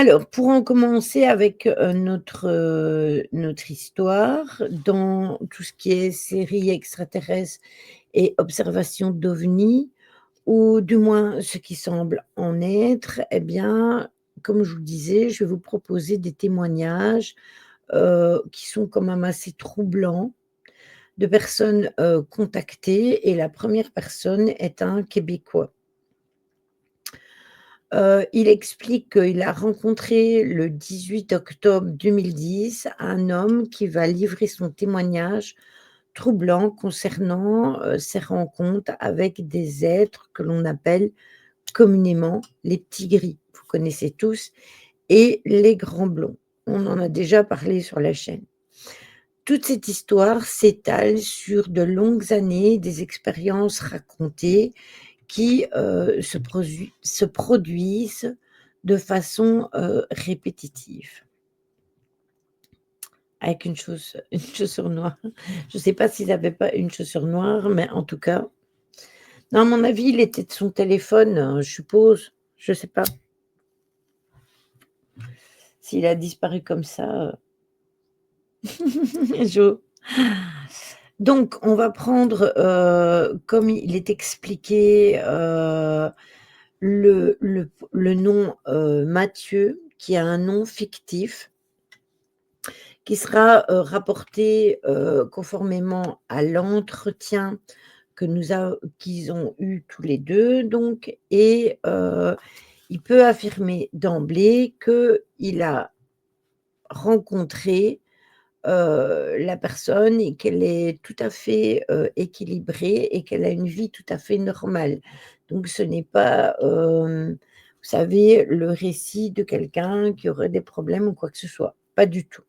Alors, pour en commencer avec, notre histoire, dans tout ce qui est séries extraterrestres et observation d'OVNI, ou du moins ce qui semble en être, eh bien, comme je vous le disais, je vais vous proposer des témoignages, qui sont quand même assez troublants, de personnes, contactées, et la première personne est un Québécois. Il explique qu'il a rencontré le 18 octobre 2010 un homme qui va livrer son témoignage troublant concernant, ses rencontres avec des êtres que l'on appelle communément les petits gris. Vous connaissez tous, et les grands blonds. On en a déjà parlé sur la chaîne. Toute cette histoire s'étale sur de longues années, des expériences racontées qui, se produisent de façon, répétitive. Avec une chaussure noire. Je ne sais pas s'il avait pas une chaussure noire, mais en tout cas, non, à mon avis, il était de son téléphone, je suppose. Je ne sais pas. S'il a disparu comme ça, Jo. Donc on va prendre, comme il est expliqué, le nom, Mathieu, qui a un nom fictif, qui sera, rapporté, conformément à l'entretien qu'ils ont eu tous les 2 donc, et il peut affirmer d'emblée qu'il a rencontré, la personne, et qu'elle est tout à fait, équilibrée, et qu'elle a une vie tout à fait normale. Donc ce n'est pas, vous savez, le récit de quelqu'un qui aurait des problèmes ou quoi que ce soit, pas du tout.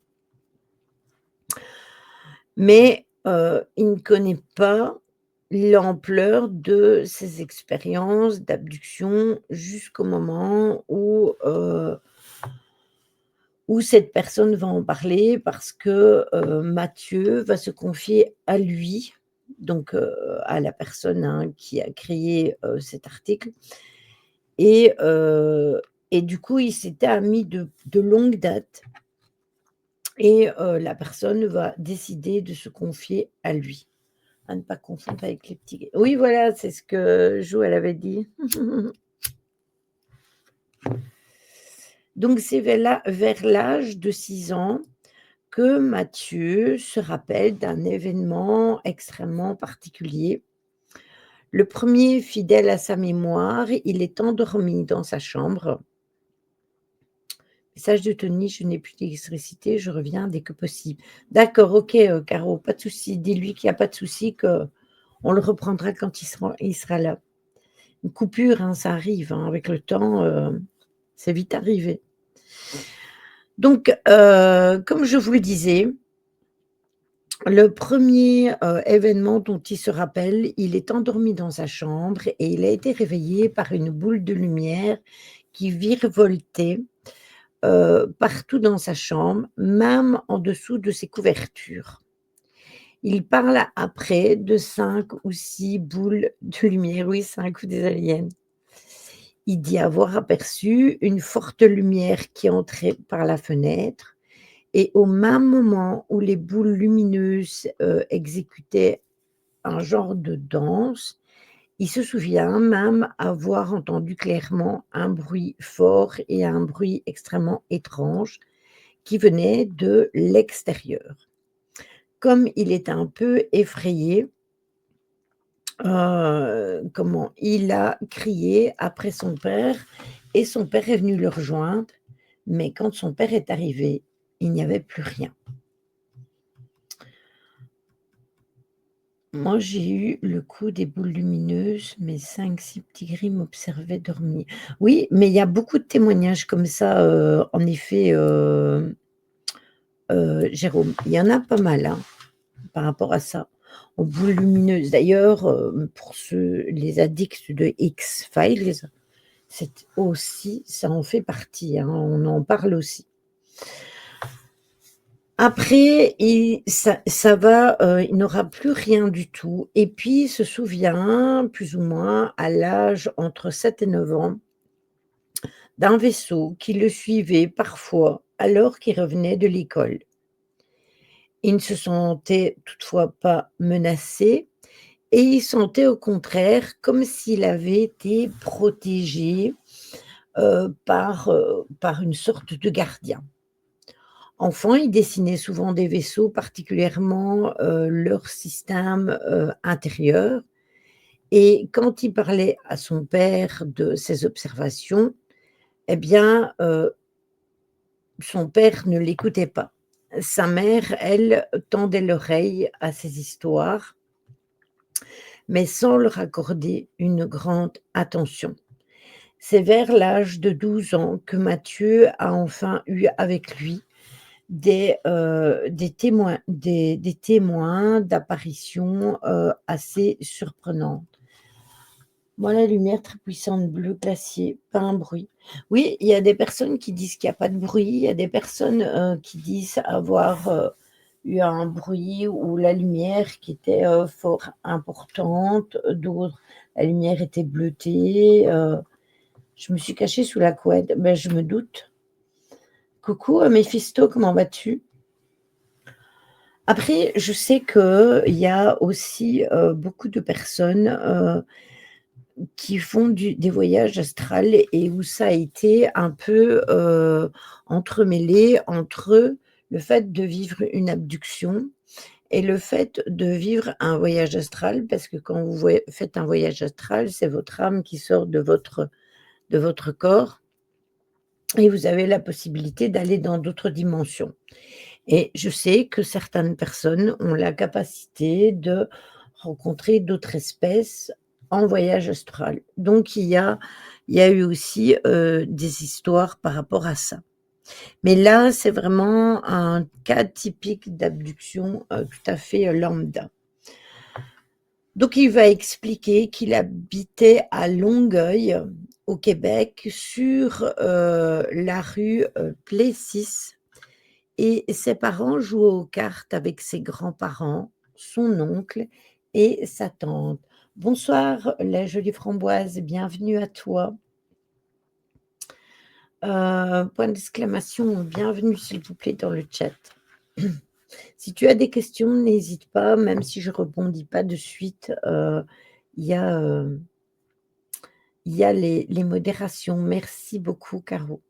Mais, il ne connaît pas l'ampleur de ces expériences d'abduction jusqu'au moment où cette personne va en parler, parce que, Mathieu va se confier à lui, donc, à la personne, hein, qui a créé, cet article, et du coup, ils s'étaient amis de longue date, et la personne va décider de se confier à lui. À ne pas confondre avec les petits, oui, voilà, c'est ce que Jo, elle avait dit. Donc c'est vers l'âge de 6 ans que Mathieu se rappelle d'un événement extrêmement particulier. Le premier fidèle à sa mémoire, il est endormi dans sa chambre. Message de Tony: «Je n'ai plus d'électricité, je reviens dès que possible». D'accord, OK, Caro, pas de souci. Dis-lui qu'il y a pas de souci, qu'on le reprendra quand il sera là. Une coupure, hein, ça arrive, hein, avec le temps, c'est vite arrivé. Donc, comme je vous le disais, le premier événement dont il se rappelle, il est endormi dans sa chambre, et il a été réveillé par une boule de lumière qui virevoltait, partout dans sa chambre, même en dessous de ses couvertures. Il parle après de 5 ou 6 boules de lumière, oui, 5 ou des aliens. Il dit avoir aperçu une forte lumière qui entrait par la fenêtre, et au même moment où les boules lumineuses, exécutaient un genre de danse, il se souvient même avoir entendu clairement un bruit fort et un bruit extrêmement étrange qui venait de l'extérieur. Comme il était un peu effrayé, il a crié après son père, et son père est venu le rejoindre, mais quand son père est arrivé, il n'y avait plus rien. Moi, j'ai eu le coup des boules lumineuses, mes 5-6 petits gris m'observaient dormir. Oui, mais il y a beaucoup de témoignages comme ça, en effet, Jérôme. Il y en a pas mal, hein, par rapport à ça, aux boules lumineuses. D'ailleurs, pour les addicts de X-Files, c'est aussi, ça en fait partie, hein, on en parle aussi. Après, ça va, il n'aura plus rien du tout, et puis il se souvient, plus ou moins, à l'âge entre 7 et 9 ans, d'un vaisseau qui le suivait parfois alors qu'il revenait de l'école. Il ne se sentait toutefois pas menacé et il sentait au contraire comme s'il avait été protégé, par une sorte de gardien. Enfant, il dessinait souvent des vaisseaux, particulièrement, leur système, intérieur, et quand il parlait à son père de ses observations, eh bien, son père ne l'écoutait pas. Sa mère, elle, tendait l'oreille à ses histoires, mais sans leur accorder une grande attention. C'est vers l'âge de 12 ans que Mathieu a enfin eu avec lui des témoins d'apparitions, assez surprenantes. Moi, la lumière très puissante, bleu glacier, pas un bruit. Oui, il y a des personnes qui disent qu'il y a pas de bruit, il y a des personnes, qui disent avoir, eu un bruit ou la lumière qui était, fort importante, d'autres, la lumière était bleutée, je me suis cachée sous la couette, ben, je me doute. Coucou, Méphisto, comment vas-tu? Après, je sais qu'il y a aussi, beaucoup de personnes, qui font des voyages astrales et où ça a été un peu, entremêlé entre le fait de vivre une abduction et le fait de vivre un voyage astral. Parce que quand vous faites un voyage astral, c'est votre âme qui sort de votre corps et vous avez la possibilité d'aller dans d'autres dimensions. Et je sais que certaines personnes ont la capacité de rencontrer d'autres espèces en voyage astral. Donc il y a eu aussi, des histoires par rapport à ça. Mais là, c'est vraiment un cas typique d'abduction, tout à fait, lambda. Donc il va expliquer qu'il habitait à Longueuil, au Québec, sur, la rue, Plessis, et ses parents jouaient aux cartes avec ses grands-parents, son oncle et sa tante. Bonsoir la jolie framboise, bienvenue à toi. Point d'exclamation, bienvenue s'il vous plaît dans le chat. Si tu as des questions, n'hésite pas, même si je rebondis pas de suite, il y a, les modérations. Merci beaucoup Caro.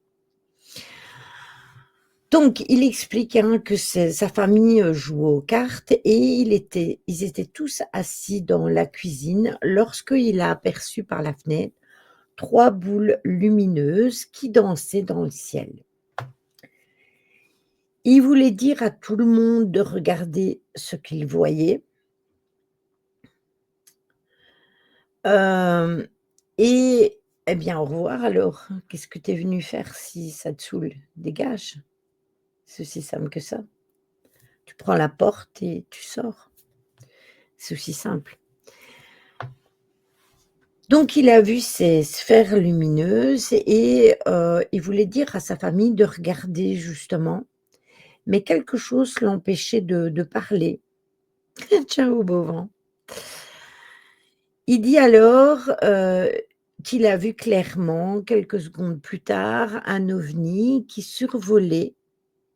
Donc il explique, hein, que sa famille, jouait aux cartes et ils étaient tous assis dans la cuisine lorsqu'il a aperçu par la fenêtre 3 boules lumineuses qui dansaient dans le ciel. Il voulait dire à tout le monde de regarder ce qu'il voyait. Hem et eh bien, au revoir alors. Qu'est-ce que tu es venu faire si ça te saoule? Dégage, c'est aussi simple que ça. Tu prends la porte et tu sors. C'est aussi simple. Donc il a vu ces sphères lumineuses et il voulait dire à sa famille de regarder justement, mais quelque chose l'empêchait de parler. Ciao beau vent. Il dit alors, qu'il a vu clairement, quelques secondes plus tard, un ovni qui survolait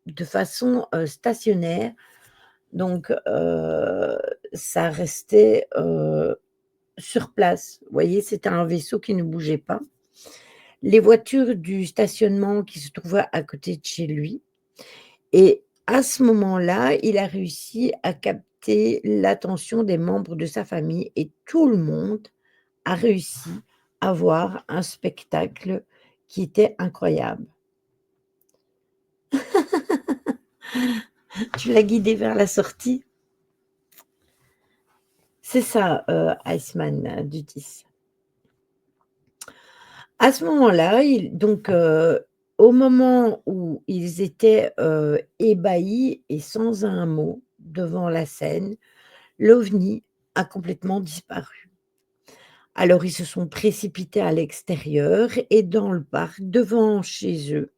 de façon, stationnaire. Donc ça restait, sur place. Vous voyez, c'était un vaisseau qui ne bougeait pas. Les voitures du stationnement qui se trouvaient à côté de chez lui, et à ce moment-là, il a réussi à capter l'attention des membres de sa famille et tout le monde a réussi à voir un spectacle qui était incroyable. Tu l'as guidé vers la sortie? C'est ça, Iceman, du 10. À ce moment-là, au moment où ils étaient, ébahis et sans un mot devant la scène, l'OVNI a complètement disparu. Alors ils se sont précipités à l'extérieur et dans le parc, devant chez eux,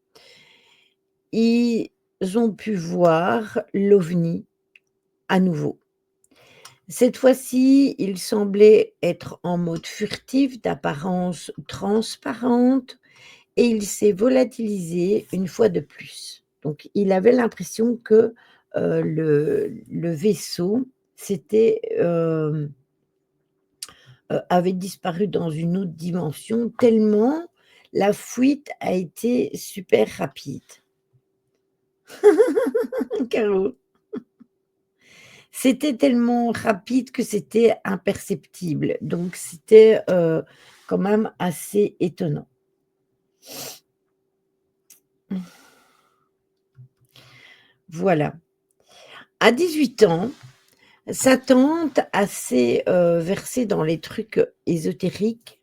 ils ont pu voir l'OVNI à nouveau. Cette fois-ci, il semblait être en mode furtif, d'apparence transparente et il s'est volatilisé une fois de plus. Donc il avait l'impression que, le vaisseau s'était, avait disparu dans une autre dimension tellement la fuite a été super rapide. Caro. C'était tellement rapide que c'était imperceptible, donc c'était, quand même assez étonnant. Voilà. À 18 ans, sa tante, assez, versée dans les trucs ésotériques,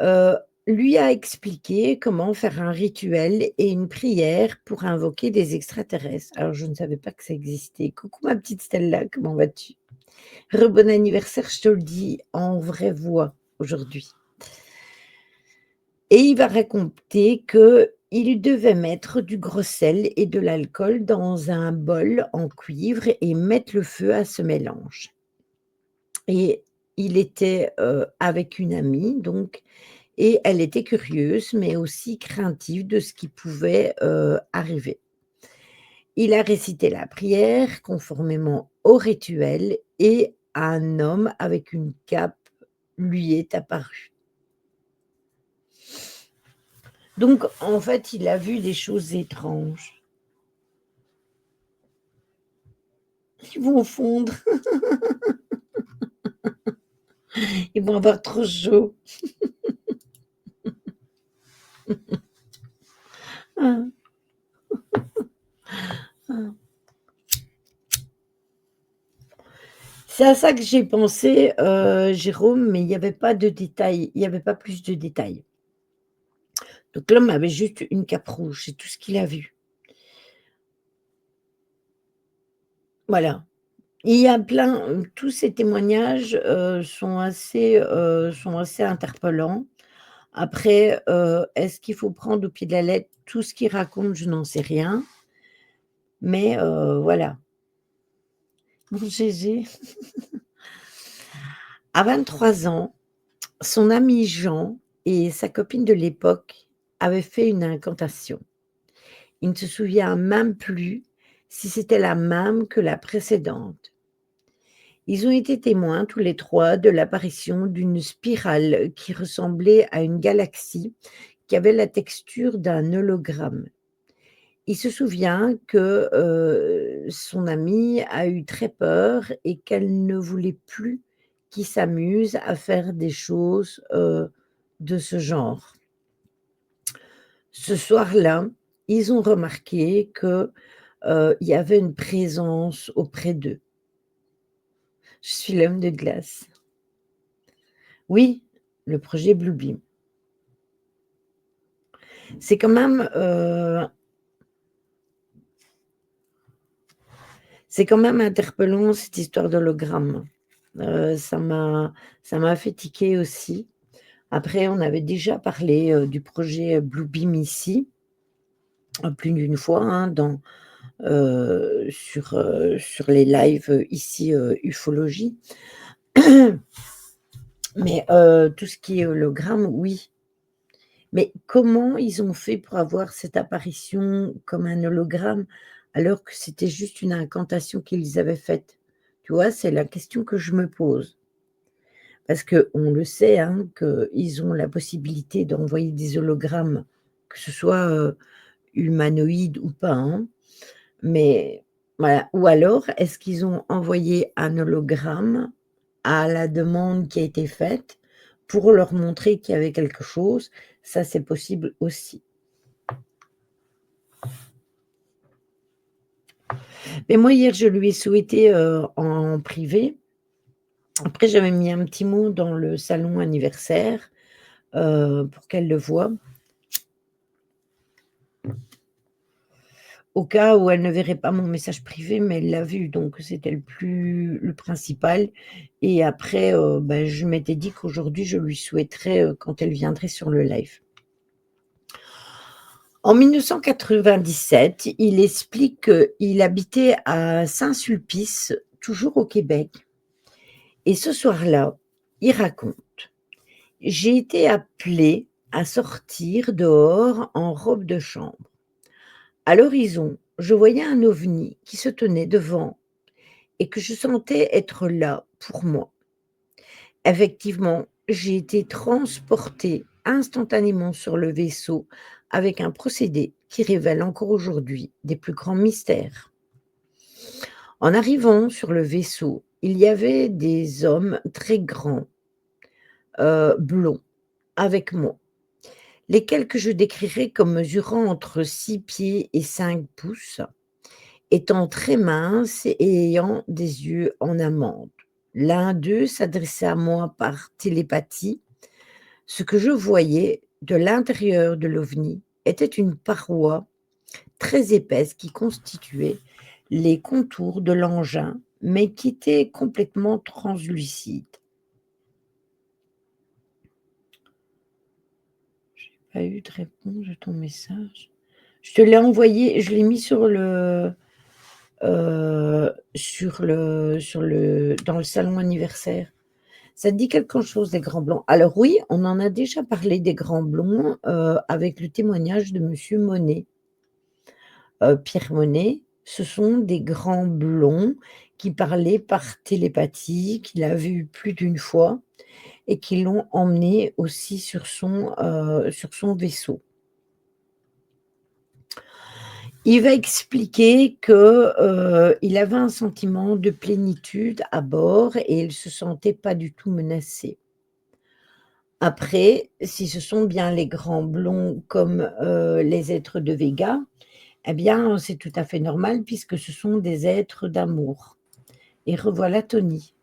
heu, lui a expliqué comment faire un rituel et une prière pour invoquer des extraterrestres. Alors je ne savais pas que ça existait. Coucou ma petite Stella, comment vas-tu? Bon anniversaire, je te le dis en vraie voix aujourd'hui. Et il va raconter qu'il devait mettre du gros sel et de l'alcool dans un bol en cuivre et mettre le feu à ce mélange. Et il était, avec une amie donc et elle était curieuse, mais aussi craintive de ce qui pouvait, arriver. Il a récité la prière conformément au rituel et un homme avec une cape lui est apparu. Donc en fait, il a vu des choses étranges. Ils vont fondre, ils vont avoir trop chaud. Ah, ah. C'est à ça que j'ai pensé, Jérôme, mais il y avait pas de détails, il y avait pas plus de détails. Donc l'homme avait juste une cape rouge, c'est tout ce qu'il a vu. Voilà. Il y a plein tous ces témoignages, sont assez interpellants. Après, est-ce qu'il faut prendre au pied de la lettre tout ce qu'il raconte? Je n'en sais rien, mais voilà. Mon Gégé. À 23 ans, son ami Jean et sa copine de l'époque avaient fait une incantation. Il ne se souvient même plus si c'était la même que la précédente. Ils ont été témoins tous les 3 de l'apparition d'une spirale qui ressemblait à une galaxie qui avait la texture d'un hologramme. Il se souvient que, son amie a eu très peur et qu'elle ne voulait plus qu'il s'amuse à faire des choses, de ce genre. Ce soir-là, ils ont remarqué que, il y avait une présence auprès d'eux. Je suis l'homme de glace. Oui, le projet Bluebeam. C'est quand même, c'est quand même interpellant cette histoire d'hologramme. Ça m'a fait tiquer aussi. Après, on avait déjà parlé, du projet Bluebeam ici, plus d'une fois, hein, sur les lives, ici, ufologie. Mais, tout ce qui est hologramme, oui. Mais comment ils ont fait pour avoir cette apparition comme un hologramme, alors que c'était juste une incantation qu'ils avaient faite? Tu vois? C'est la question que je me pose. Parce qu'on le sait, hein, qu'ils ont la possibilité d'envoyer des hologrammes, que ce soit, humanoïdes ou pas, hein. Mais voilà, ou alors est-ce qu'ils ont envoyé un hologramme à la demande qui a été faite pour leur montrer qu'il y avait quelque chose? Ça, c'est possible aussi. Mais moi, hier, je lui ai souhaité, en privé. Après, j'avais mis un petit mot dans le salon anniversaire, pour qu'elle le voie. Au cas où elle ne verrait pas mon message privé, mais elle l'a vu, donc c'était le principal et après, bah, je m'étais dit qu'aujourd'hui je lui souhaiterais, quand elle viendrait sur le live. En 1997, il explique qu'il habitait à Saint-Sulpice, toujours au Québec et ce soir-là, il raconte: «J'ai été appelé à sortir dehors en robe de chambre. À l'horizon, je voyais un ovni qui se tenait devant et que je sentais être là pour moi. Effectivement, j'ai été transportée instantanément sur le vaisseau avec un procédé qui révèle encore aujourd'hui des plus grands mystères. En arrivant sur le vaisseau, il y avait des hommes très grands, blonds, avec moi, lesquels que je décrirais comme mesurant entre 6 pieds et 5 pouces, étant très minces et ayant des yeux en amande. L'un d'eux s'adressait à moi par télépathie. Ce que je voyais de l'intérieur de l'OVNI était une paroi très épaisse qui constituait les contours de l'engin, mais qui était complètement translucide. Pas eu de réponse de ton message. Je te l'ai envoyé, je l'ai mis sur le dans le salon anniversaire. Ça te dit quelque chose des grands blonds? Alors oui, on en a déjà parlé des grands blonds, avec le témoignage de monsieur Monet. Pierre Monet, ce sont des grands blonds qui parlaient par télépathie, qu'il a vu plus d'une fois et qui l'ont emmené aussi sur son vaisseau. Il va expliquer que, il avait un sentiment de plénitude à bord et il se sentait pas du tout menacé. Après, si ce sont bien les grands blonds comme, les êtres de Vega, eh bien, c'est tout à fait normal puisque ce sont des êtres d'amour. Et revoilà Tony.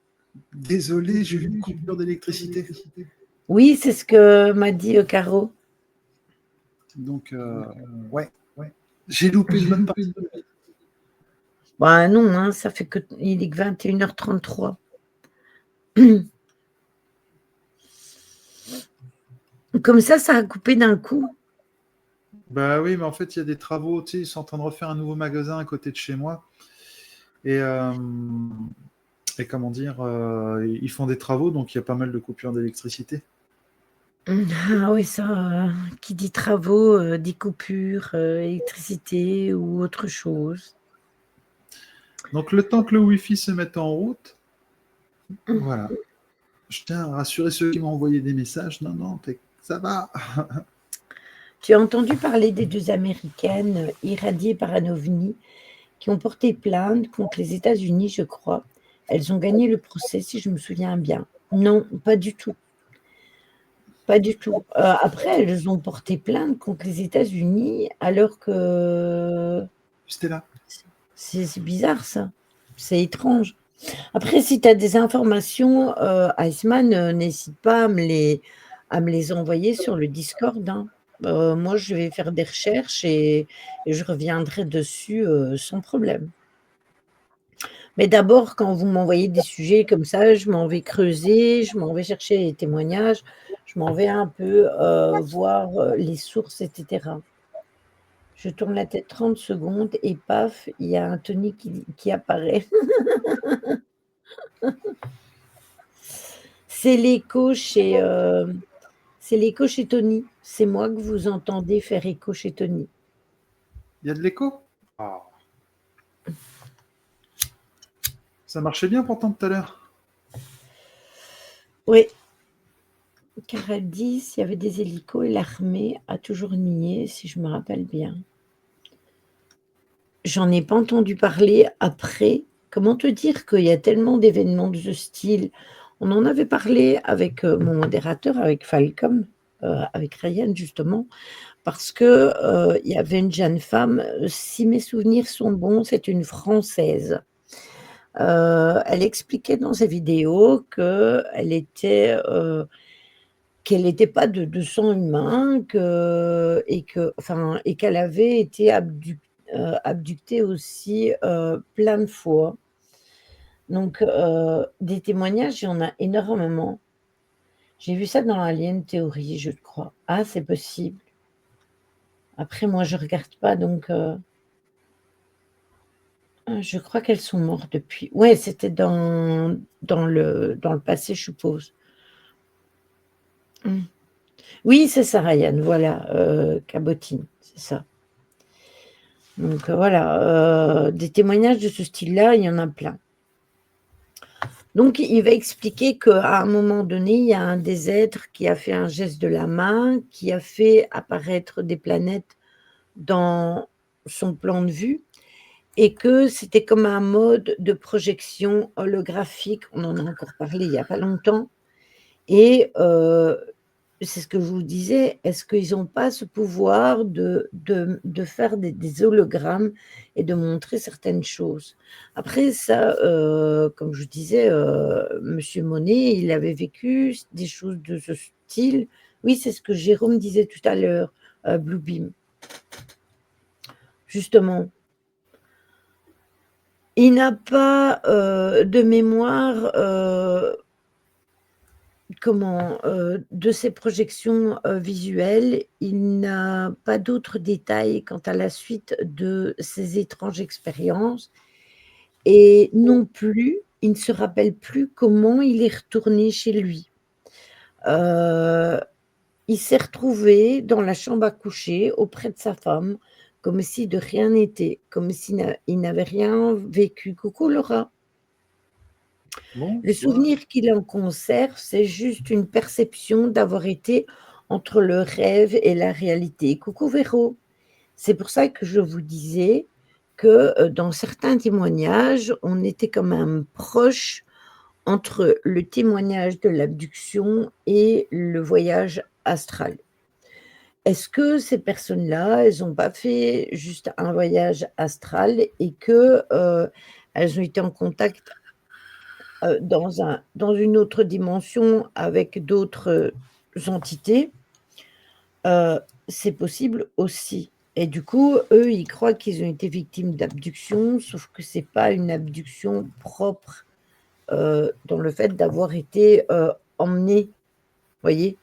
Désolé, j'ai eu une coupure d'électricité. Oui, c'est ce que m'a dit, Caro. Donc, ouais, j'ai loupé une bonne partie. Bah, non, hein, ça fait que il est que 21h33. Comme ça a coupé d'un coup. Bah oui, mais en fait, il y a des travaux, tu sais, ils sont en train de refaire un nouveau magasin à côté de chez moi. Et, comment dire, ils font des travaux, donc il y a pas mal de coupures d'électricité. Ah oui, ça, qui dit travaux, dit coupure, électricité ou autre chose. Donc, le temps que le Wi-Fi se mette en route, voilà. Je tiens à rassurer ceux qui m'ont envoyé des messages. Non, non, ça va. Tu as entendu parler des 2 Américaines, irradiées par un ovni qui ont porté plainte contre les États-Unis, je crois. Elles ont gagné le procès, si je me souviens bien. Non, pas du tout. Pas du tout. Après, elles ont porté plainte contre les États-Unis alors que J'étais là. c'est bizarre ça. C'est étrange. Après, si tu as des informations, Iceman, n'hésite pas à me les envoyer sur le Discord, hein. Moi, je vais faire des recherches et je reviendrai dessus, sans problème. Mais d'abord, quand vous m'envoyez des sujets comme ça, je m'en vais creuser, je m'en vais chercher les témoignages, je m'en vais un peu, voir, les sources et cetera. Je tourne la tête 30 secondes et paf, il y a un Tony qui apparaît. C'est l'écho chez, c'est l'écho chez Tony. C'est moi que vous entendez faire écho chez Tony. Il y a de l'écho. Ah. Ça marchait bien pourtant tout à l'heure. Oui, car elle dit s'il y avait des hélicos et l'armée a toujours nié, si je me rappelle bien. J'en ai pas entendu parler après. Comment te dire qu'il y a tellement d'événements de ce style? On en avait parlé avec, mon modérateur, avec Falcom, avec Ryan justement, parce que, il y avait une jeune femme, si mes souvenirs sont bons, c'est une Française. Elle expliquait dans sa vidéo qu'elle n'était pas de sang humain, et qu'elle avait été abductée aussi, plein de fois. Donc des témoignages, il y en a énormément. J'ai vu ça dans Alien Theory, je crois. Ah, c'est possible. Après moi, je regarde pas donc je crois qu'elles sont mortes depuis. Ouais, c'était dans le passé, je suppose. Mmh. Oui, c'est ça, Ryan, voilà, cabotine, c'est ça. Donc voilà, des témoignages de ce style-là, il y en a plein. Donc il va expliquer qu'à un moment donné, il y a un des êtres qui a fait un geste de la main, qui a fait apparaître des planètes dans son plan de vue et que c'était comme un mode de projection holographique. On en a encore parlé il y a pas longtemps et c'est ce que je vous disais, est-ce qu'ils n'ont pas ce pouvoir de faire des hologrammes et de montrer certaines choses? Après ça, comme je disais, monsieur Monet, il avait vécu des choses de ce style. Oui, c'est ce que Jérôme disait tout à l'heure, Bluebeam. Justement. Il n'a pas, de mémoire, de ses projections, visuelles. Il n'a pas d'autres détails quant à la suite de ces étranges expériences et non plus, il ne se rappelle plus comment il est retourné chez lui. Heu, il s'est retrouvé dans la chambre à coucher auprès de sa femme, comme si de rien n'était, comme il n'avait rien vécu. Coucou Laura. Le Bonsoir. souvenir qu'il en conserve, c'est juste une perception d'avoir été entre le rêve et la réalité. Coucou Véro. C'est pour ça que je vous disais que, dans certains témoignages, on était quand même proche entre le témoignage de l'abduction et le voyage astral. Est-ce que ces personnes-là, elles ont pas fait juste un voyage astral et que, elles ont été en contact dans une autre dimension avec d'autres, entités, heu, c'est possible aussi et du coup, eux, ils croient qu'ils ont été victimes d'abduction, sauf que c'est pas une abduction propre, dans le fait d'avoir été, emmenés, voyez?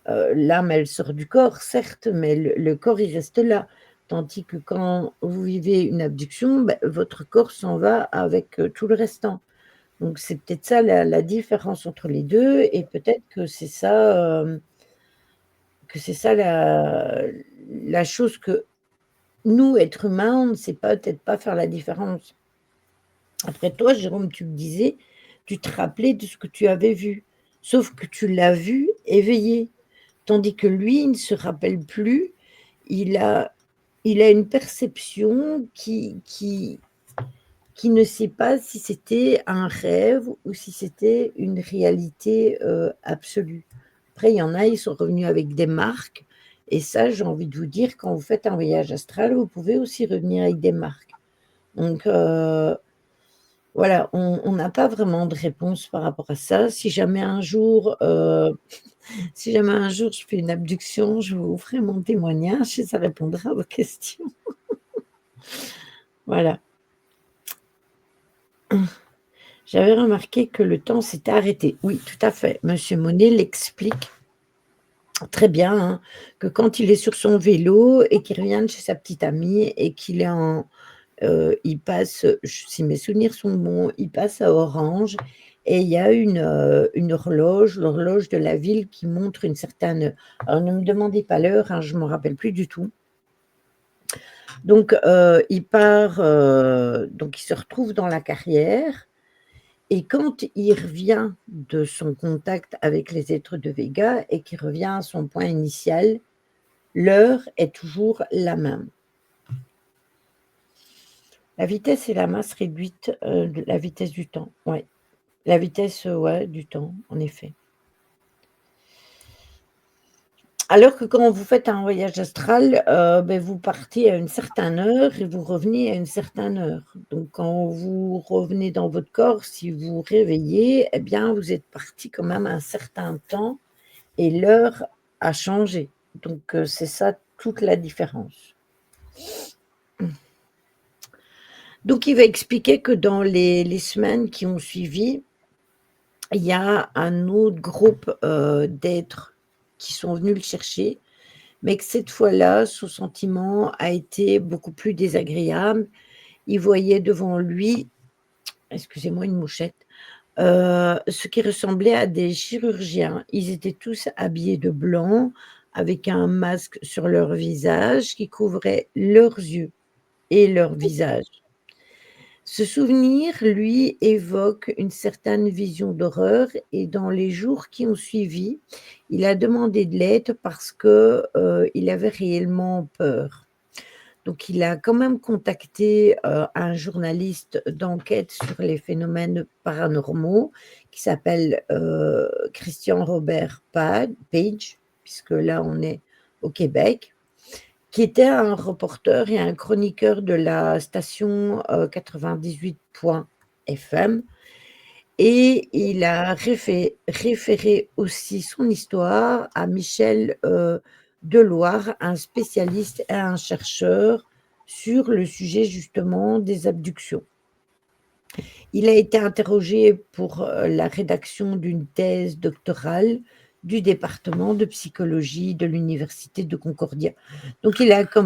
L'âme, elle sort du corps, certes, mais le corps, il reste là. Tandis que quand vous vivez une abduction, bah, votre corps s'en va avec, tout le restant. Donc c'est peut-être ça la différence entre les 2 et peut-être que c'est ça la chose que nous, êtres humains, on ne sait pas peut-être pas faire la différence. Après toi, Jérôme, tu me disais, tu te rappelais de ce que tu avais vu, sauf que tu l'as vu éveillé, tandis que lui, il ne se rappelle plus. Il a il a une perception qui ne sait pas si c'était un rêve ou si c'était une réalité, absolue. Après, il y en a, ils sont revenus avec des marques et ça, j'ai envie de vous dire, quand vous faites un voyage astral, vous pouvez aussi revenir avec des marques. Donc, voilà, on n'a pas vraiment de réponse par rapport à ça. Si jamais un jour, si jamais un jour je fais une abduction, je vous ferai mon témoignage et ça répondra à vos questions. Voilà. J'avais remarqué que le temps s'était arrêté. Oui, tout à fait. Monsieur Monet l'explique très bien, hein, que quand il est sur son vélo et qu'il revient de chez sa petite amie et qu'il est il passe, si mes souvenirs sont bons, il passe à Orange et il y a une horloge, l'horloge de la ville qui montre une certaine, alors ne me demandez pas l'heure, hein, je m'en rappelle plus du tout. Donc il part, donc il se retrouve dans la carrière et quand il revient de son contact avec les êtres de Vega et qu'il revient à son point initial, l'heure est toujours la même. La vitesse et la masse réduite, de la vitesse du temps, ouais. La vitesse, ouais, du temps, en effet. Alors que quand vous faites un voyage astral, beh, vous partez à une certaine heure et vous revenez à une certaine heure. Donc quand vous revenez dans votre corps, si vous vous réveillez, eh bien, vous êtes parti quand même un certain temps et l'heure a changé. Donc c'est ça toute la différence. Donc il va expliquer que dans les semaines qui ont suivi, il y a un autre groupe, d'êtres qui sont venus le chercher, mais que cette fois-là, son sentiment a été beaucoup plus désagréable. Il voyait devant lui, excusez-moi, une mouchette, ce qui ressemblait à des chirurgiens. Ils étaient tous habillés de blanc, avec un masque sur leur visage qui couvrait leurs yeux et leur visage. Ce souvenir, lui, évoque une certaine vision d'horreur et dans les jours qui ont suivi, il a demandé de l'aide parce que, il avait réellement peur. Donc il a quand même contacté, un journaliste d'enquête sur les phénomènes paranormaux qui s'appelle, Christian Robert Page, puisque là on est au Québec, qui était un reporter et un chroniqueur de la station, 98.fm et il a référé aussi son histoire à Michel, Deloire, un spécialiste et un chercheur sur le sujet justement des abductions. Il a été interrogé pour, la rédaction d'une thèse doctorale du département de psychologie de l'université de Concordia. Donc il a quand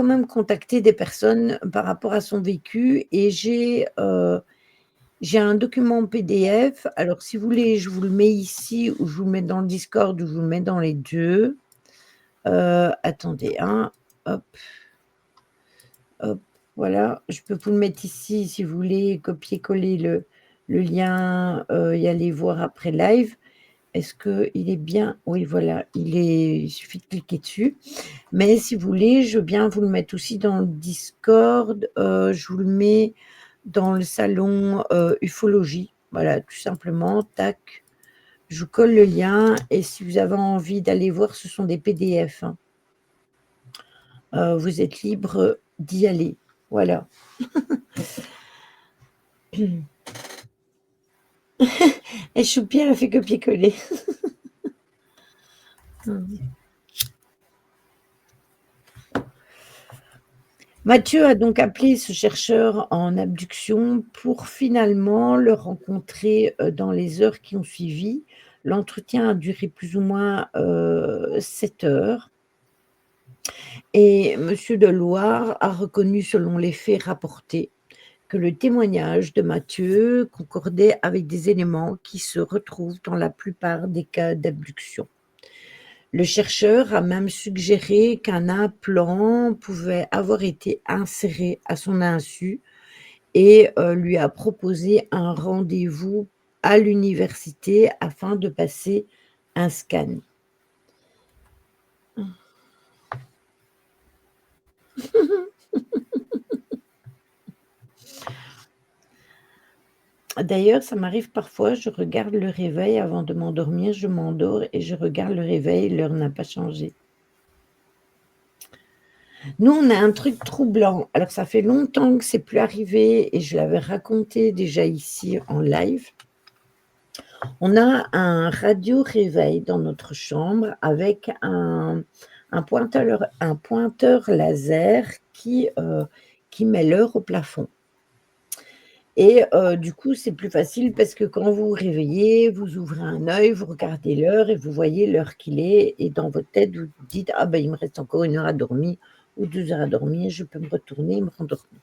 même contacté des personnes par rapport à son vécu et j'ai un document PDF. Alors si vous voulez, je vous le mets ici ou je vous le mets dans le Discord ou je vous le mets dans les 2. Attendez, hein, hop. Hop, voilà, je peux vous le mettre ici si vous voulez copier-coller le lien, y aller voir après live. Est-ce qu'il est bien? Oui, voilà, il suffit de cliquer dessus. Mais si vous voulez, je veux bien vous le mettre aussi dans le Discord, je vous le mets dans le salon, ufologie. Voilà, tout simplement, tac, je vous colle le lien et si vous avez envie d'aller voir, ce sont des PDF, hein. Vous êtes libre d'y aller. Voilà. Et Choupi, elle a fait copier-coller. Mathieu a donc appelé ce chercheur en abduction pour finalement le rencontrer dans les heures qui ont suivi. L'entretien a duré plus ou moins 7 heures. Et Monsieur Deloire a reconnu, selon les faits rapportés, que le témoignage de Mathieu concordait avec des éléments qui se retrouvent dans la plupart des cas d'abduction. Le chercheur a même suggéré qu'un implant pouvait avoir été inséré à son insu et lui a proposé un rendez-vous à l'université afin de passer un scan. D'ailleurs, ça m'arrive parfois, je regarde le réveil avant de m'endormir, je m'endors et je regarde le réveil, l'heure n'a pas changé. Nous, on a un truc troublant. Alors, ça fait longtemps que c'est plus arrivé et je l'avais raconté déjà ici en live. On a un radio réveil dans notre chambre avec un pointeur laser qui met l'heure au plafond. Et du coup, c'est plus facile parce que quand vous vous réveillez, vous ouvrez un œil, vous regardez l'heure et vous voyez l'heure qu'il est et dans votre tête, vous dites: «Ah ben, il me reste encore 1 heure à dormir ou 2 heures à dormir, je peux me retourner et me rendormir».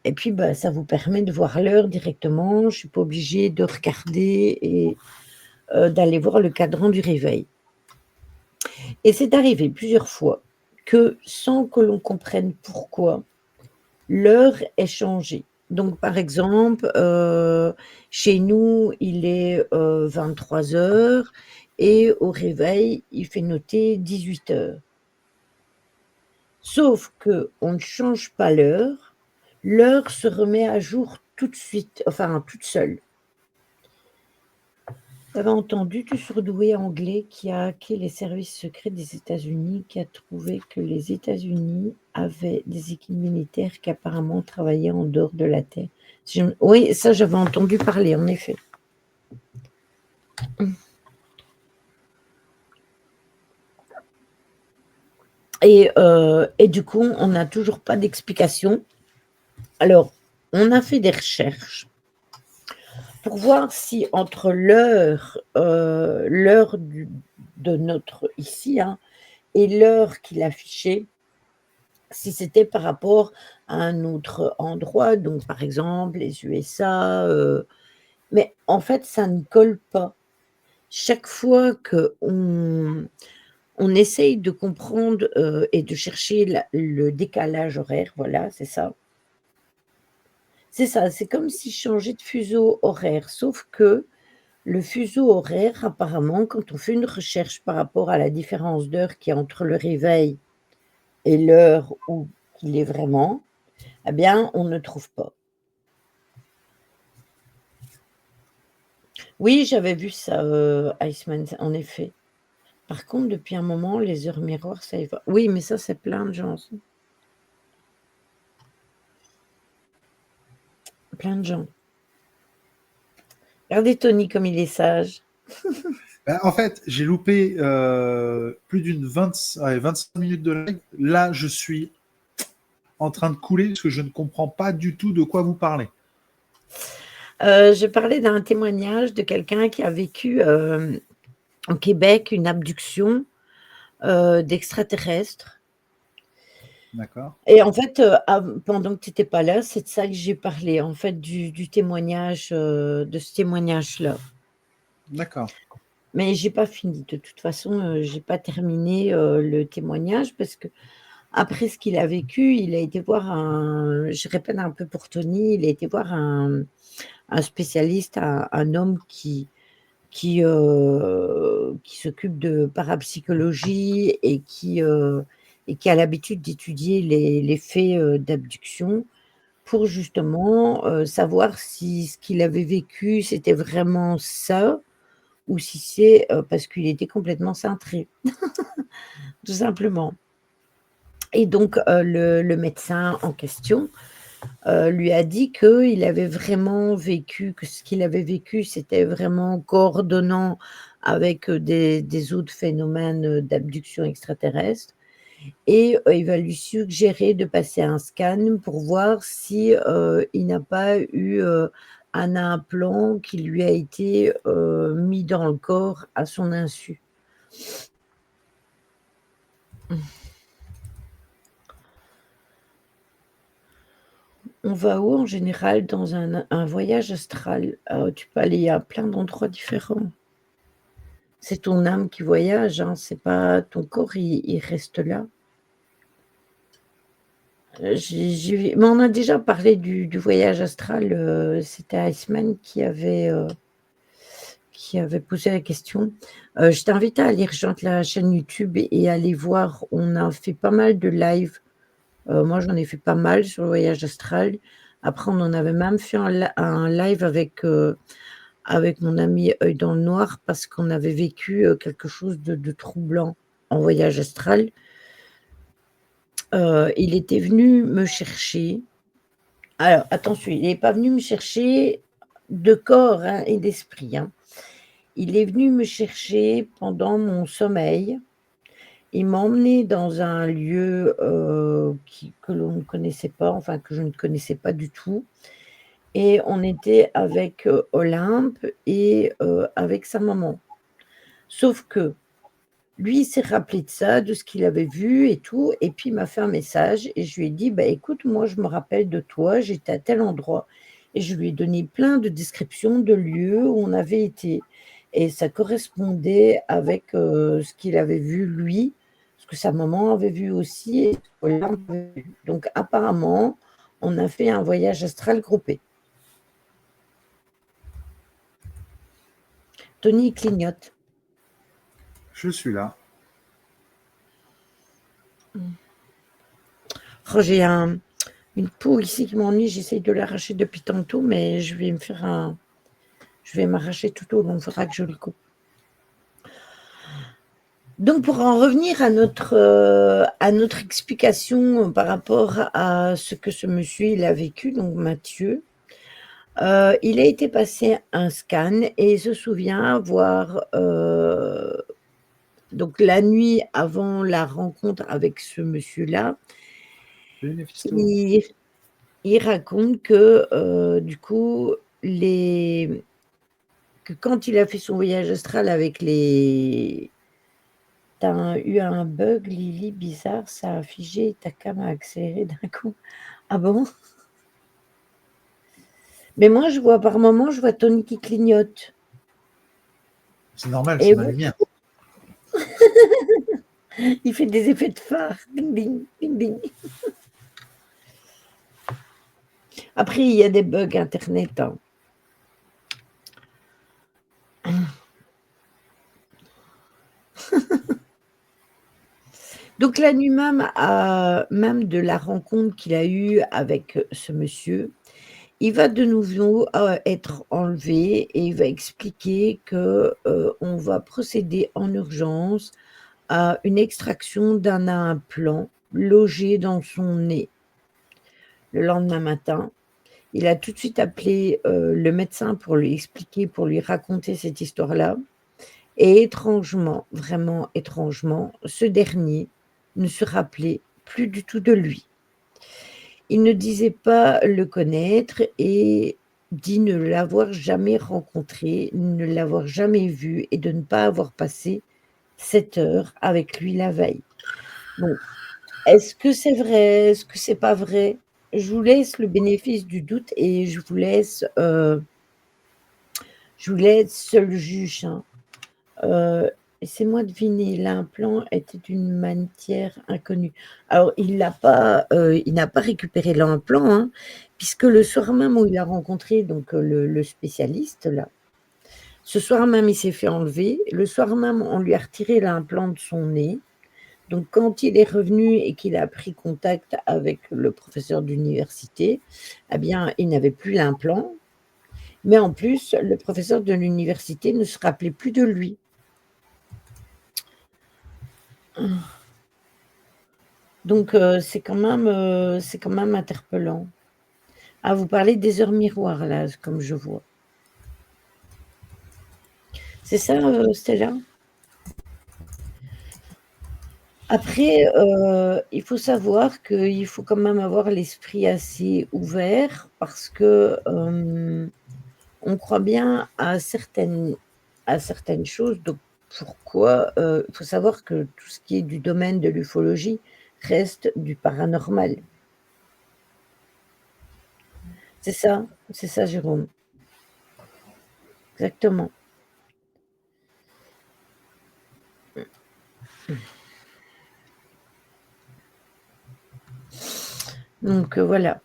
Et puis, bah, ça vous permet de voir l'heure directement. Je suis pas obligée de regarder et d'aller voir le cadran du réveil. Et c'est arrivé plusieurs fois que, sans que l'on comprenne pourquoi, l'heure est changée. Donc par exemple, chez nous, il est, 23h et au réveil, il fait noter 18h. Sauf qu'on ne change pas l'heure se remet à jour tout de suite, enfin toute seule. Tu avais entendu du surdoué anglais qui a hacké les services secrets des États-Unis, qui a trouvé que les États-Unis avaient des équipes militaires qui apparemment travaillaient en dehors de la Terre. Oui, ça j'avais entendu parler, en effet. Et du coup, on n'a toujours pas d'explication. Alors, on a fait des recherches pour voir si entre l'heure de notre ici, hein, et l'heure qu'il affichait, si c'était par rapport à un autre endroit, donc par exemple les USA, mais en fait, ça ne colle pas. Chaque fois qu'on essaye de comprendre, et de chercher le décalage horaire, voilà, c'est ça. C'est ça, c'est comme si je changeais de fuseau horaire, sauf que le fuseau horaire, apparemment, quand on fait une recherche par rapport à la différence d'heure qu'il y a entre le réveil et l'heure où il est vraiment, eh bien, on ne trouve pas. Oui, j'avais vu ça, Iceman, en effet. Par contre, depuis un moment, les heures miroirs, ça y va. Oui, mais ça, c'est plein de gens, ça. Plein de gens. Regardez Tony comme il est sage. Ben, en fait, j'ai loupé plus d'une 25 minutes de live. Là, je suis en train de couler parce que je ne comprends pas du tout de quoi vous parlez. Je parlais d'un témoignage de quelqu'un qui a vécu, au Québec, une abduction, d'extraterrestres. D'accord. Et en fait, pendant que tu étais pas là, c'est de ça que j'ai parlé, en fait, du témoignage, de ce témoignage-là. D'accord. Mais j'ai pas fini. De toute façon, j'ai pas terminé, le témoignage parce qu'après ce qu'il a vécu, il a été voir je répète un peu pour Tony, il a été voir un spécialiste, un homme qui s'occupe de parapsychologie et qui a l'habitude d'étudier les faits, d'abduction pour justement, savoir si ce qu'il avait vécu, c'était vraiment ça ou si c'est, parce qu'il était complètement cintré, tout simplement. Et donc, le médecin en question, lui a dit qu'il avait vraiment vécu, que ce qu'il avait vécu, c'était vraiment coordonnant avec, des autres phénomènes, d'abduction extraterrestre et il va lui suggérer de passer un scan pour voir si, il n'a pas eu, un implant qui lui a été, mis dans le corps à son insu. On va où en général dans un voyage astral? Tu peux aller à plein d'endroits différents. C'est ton âme qui voyage, hein, c'est pas ton corps, il reste là. Mais on a déjà parlé du voyage astral, c'était Iceman qui avait posé la question. Je t'invite à aller rejoindre la chaîne YouTube et aller voir, on a fait pas mal de lives. Moi, j'en ai fait pas mal sur le voyage astral. Après, on en avait même fait un live avec mon ami Œil dans le noir parce qu'on avait vécu, quelque chose de troublant en voyage astral. Il était venu me chercher. Alors attention, il n'est pas venu me chercher de corps, hein, et d'esprit, hein. Il est venu me chercher pendant mon sommeil. Il m'a emmenée dans un lieu, que l'on ne connaissait pas, enfin que je ne connaissais pas du tout et on était avec, Olympe et avec sa maman. Sauf que lui, il s'est rappelé de ça, de ce qu'il avait vu et tout et puis il m'a fait un message et je lui ai dit: «Bah, écoute, moi, je me rappelle de toi, j'étais à tel endroit» et je lui ai donné plein de descriptions de lieux où on avait été et ça correspondait avec, ce qu'il avait vu lui, ce que sa maman avait vu aussi et ce qu'Olympe avait vu. Donc apparemment, on a fait un voyage astral groupé. Tony clignote. Je suis là. Oh, j'ai une peau ici qui m'ennuie, j'essaye de l'arracher depuis tantôt, mais je vais m'arracher tout au long, il faudra que je le coupe. Donc pour en revenir à notre explication par rapport à ce que ce monsieur il a vécu, donc Mathieu, il a été passé un scan et il se souvient avoir, donc la nuit avant la rencontre avec ce monsieur-là, Bénéfisto. il raconte que, du coup, que quand il a fait son voyage astral avec as eu un bug, Lily, bizarre, ça a figé et ta cam a accéléré d'un coup. Ah bon? Mais moi, je vois par moment, je vois Tony qui clignote. C'est normal, Et c'est ma vous, lumière. il fait des effets de phare. Ding, ding, ding, ding. Après, il y a des bugs Internet. Hein. Donc la nuit même de la rencontre qu'il a eue avec ce monsieur, il va de nouveau être enlevé et il va expliquer que on va procéder en urgence à une extraction d'un implant logé dans son nez. Le lendemain matin, il a tout de suite appelé le médecin pour lui expliquer, pour lui raconter cette histoire-là. Et étrangement, vraiment étrangement, ce dernier ne se rappelait plus du tout de lui. Il ne disait pas le connaître et dit ne l'avoir jamais rencontré, ne l'avoir jamais vu et de ne pas avoir passé 7 heures avec lui la veille. Bon, est-ce que c'est vrai? Est-ce que c'est pas vrai? Je vous laisse le bénéfice du doute et je vous laisse seul juge, hein. Laissez-moi deviner, l'implant était d'une matière inconnue. Alors il n'a pas récupéré l'implant, hein, puisque le soir même où il a rencontré donc le spécialiste là, ce soir même, il s'est fait enlever. Le soir même, on lui a retiré l'implant de son nez. Donc quand il est revenu et qu'il a pris contact avec le professeur d'université, eh bien, il n'avait plus l'implant, mais en plus, le professeur de l'université ne se rappelait plus de lui. Donc c'est quand même interpellant. Ah, vous parlez des heures miroirs là, comme je vois. C'est ça, Stella? Après, il faut savoir qu'il faut quand même avoir l'esprit assez ouvert parce que, on croit bien à certaines choses, donc pourquoi, il faut savoir que tout ce qui est du domaine de l'ufologie reste du paranormal. C'est ça Jérôme, exactement. Donc voilà.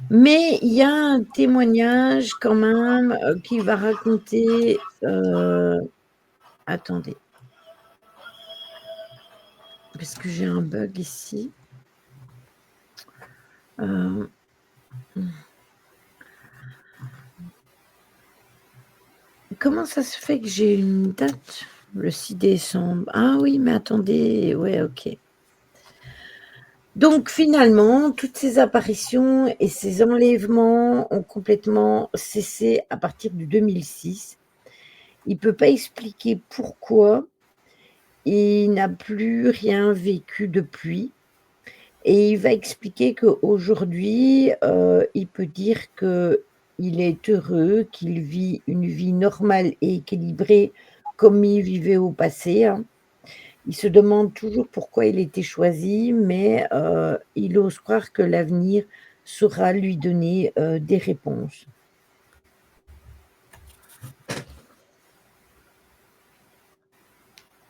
Mais il y a un témoignage quand même, qui va raconter, attendez, parce que j'ai un bug ici. Hem, comment ça se fait que j'ai une date? Le 6 décembre. Ah oui, mais attendez, ouais, OK. Donc finalement, toutes ces apparitions et ces enlèvements ont complètement cessé à partir de 2006. Il peut pas expliquer pourquoi. Il n'a plus rien vécu depuis et il va expliquer qu'aujourd'hui, il peut dire qu'il est heureux, qu'il vit une vie normale et équilibrée comme il vivait au passé, hein. Il se demande toujours pourquoi il a été choisi, mais il ose croire que l'avenir saura lui donner, des réponses.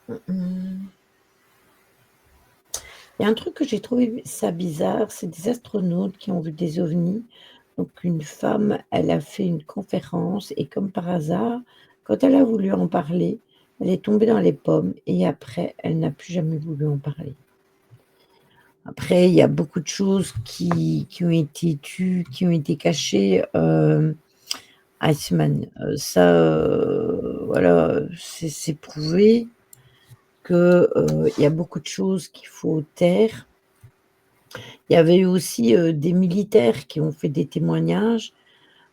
Mmh mh. Il y a un truc que j'ai trouvé ça bizarre, c'est des astronautes qui ont vu des ovnis. Donc une femme, elle a fait une conférence et comme par hasard, quand elle a voulu en parler, elle est tombée dans les pommes et après, elle n'a plus jamais voulu en parler. Après, il y a beaucoup de choses qui ont été tues, qui ont été cachées, Iceman, ça, voilà, c'est prouvé que, il y a beaucoup de choses qu'il faut taire. Il y avait eu aussi, des militaires qui ont fait des témoignages.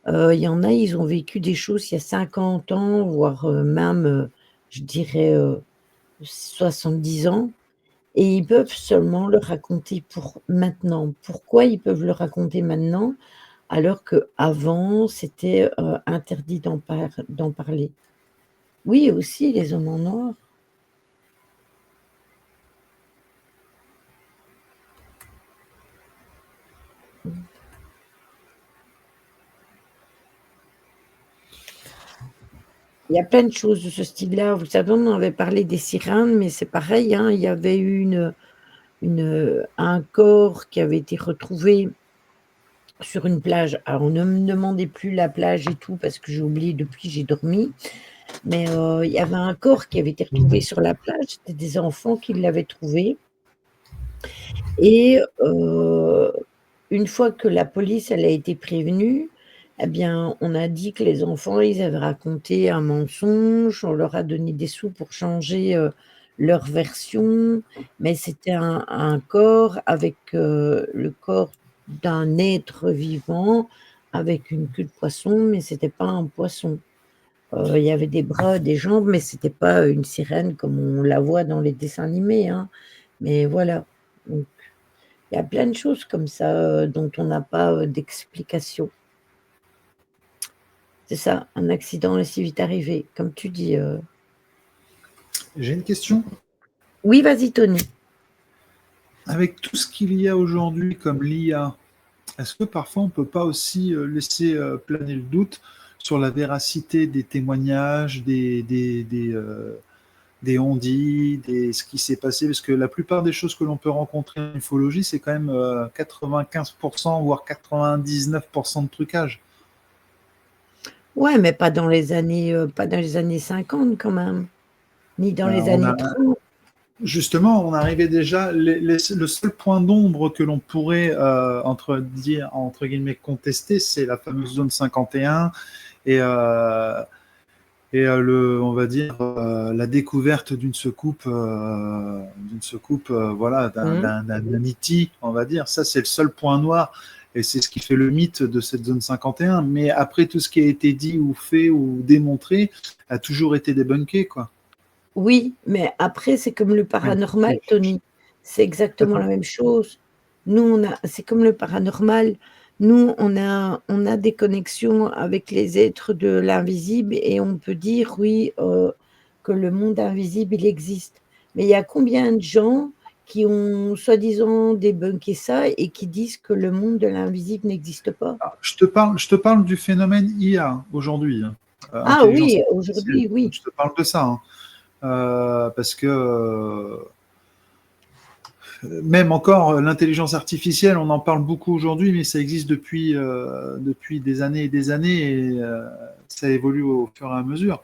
Il y en a, ils ont vécu des choses il y a 50 ans, voire, même, je dirais, 70 ans et ils peuvent seulement le raconter pour maintenant. Pourquoi ils peuvent le raconter maintenant, alors qu'avant c'était, interdit d'en parler? Oui, aussi les hommes en noir. Il y a plein de choses de ce style-là. Vous savez, on avait parlé des sirènes, mais c'est pareil, hein, il y avait eu un corps qui avait été retrouvé sur une plage. Alors, on ne me demandait plus la plage et tout, parce que j'ai oublié depuis, j'ai dormi. Mais il y avait un corps qui avait été retrouvé sur la plage. C'était des enfants qui l'avaient trouvé. Et une fois que la police elle a été prévenue, eh bien, on a dit que les enfants, ils avaient raconté un mensonge. On leur a donné des sous pour changer leur version. Mais c'était un corps avec le corps d'un être vivant avec une queue de poisson, mais c'était pas un poisson. Il y avait des bras, des jambes, mais c'était pas une sirène comme on la voit dans les dessins animés, hein. Mais voilà. Donc, il y a plein de choses comme ça dont on n'a pas d'explication. C'est ça, un accident est si vite arrivé, comme tu dis. J'ai une question. Oui, vas-y, Tony. Avec tout ce qu'il y a aujourd'hui comme l'IA, est-ce que parfois on ne peut pas aussi laisser planer le doute sur la véracité des témoignages, des on-dit, ce qui s'est passé? Parce que la plupart des choses que l'on peut rencontrer en ufologie, c'est quand même 95%, voire 99% de trucage. Ouais, mais pas dans les années 50 quand même, ni dans les On années a, 30. justement, on arrivait déjà, le seul point d'ombre que l'on pourrait, entre guillemets, contester, c'est la fameuse zone 51 et, on va dire, la découverte d'une soucoupe, voilà, d'un ET, on va dire. Ça, c'est le seul point noir et c'est ce qui fait le mythe de cette zone 51. Mais après, tout ce qui a été dit ou fait ou démontré a toujours été débunké, quoi. Oui, mais après, c'est comme le Ouais. paranormal, Tony. C'est exactement la même chose. C'est comme le paranormal. Nous, on a des connexions avec les êtres de l'invisible et on peut dire, oui, que le monde invisible, il existe. Mais il y a combien de gens qui ont soi-disant débunké ça et qui disent que le monde de l'invisible n'existe pas? Alors, je te parle du phénomène IA aujourd'hui, hein, Ah intelligence oui, artificielle. aujourd'hui, oui. Je te parle de ça, hein. Parce que même encore l'intelligence artificielle, on en parle beaucoup aujourd'hui, mais ça existe depuis des années et des années et ça évolue au fur et à mesure.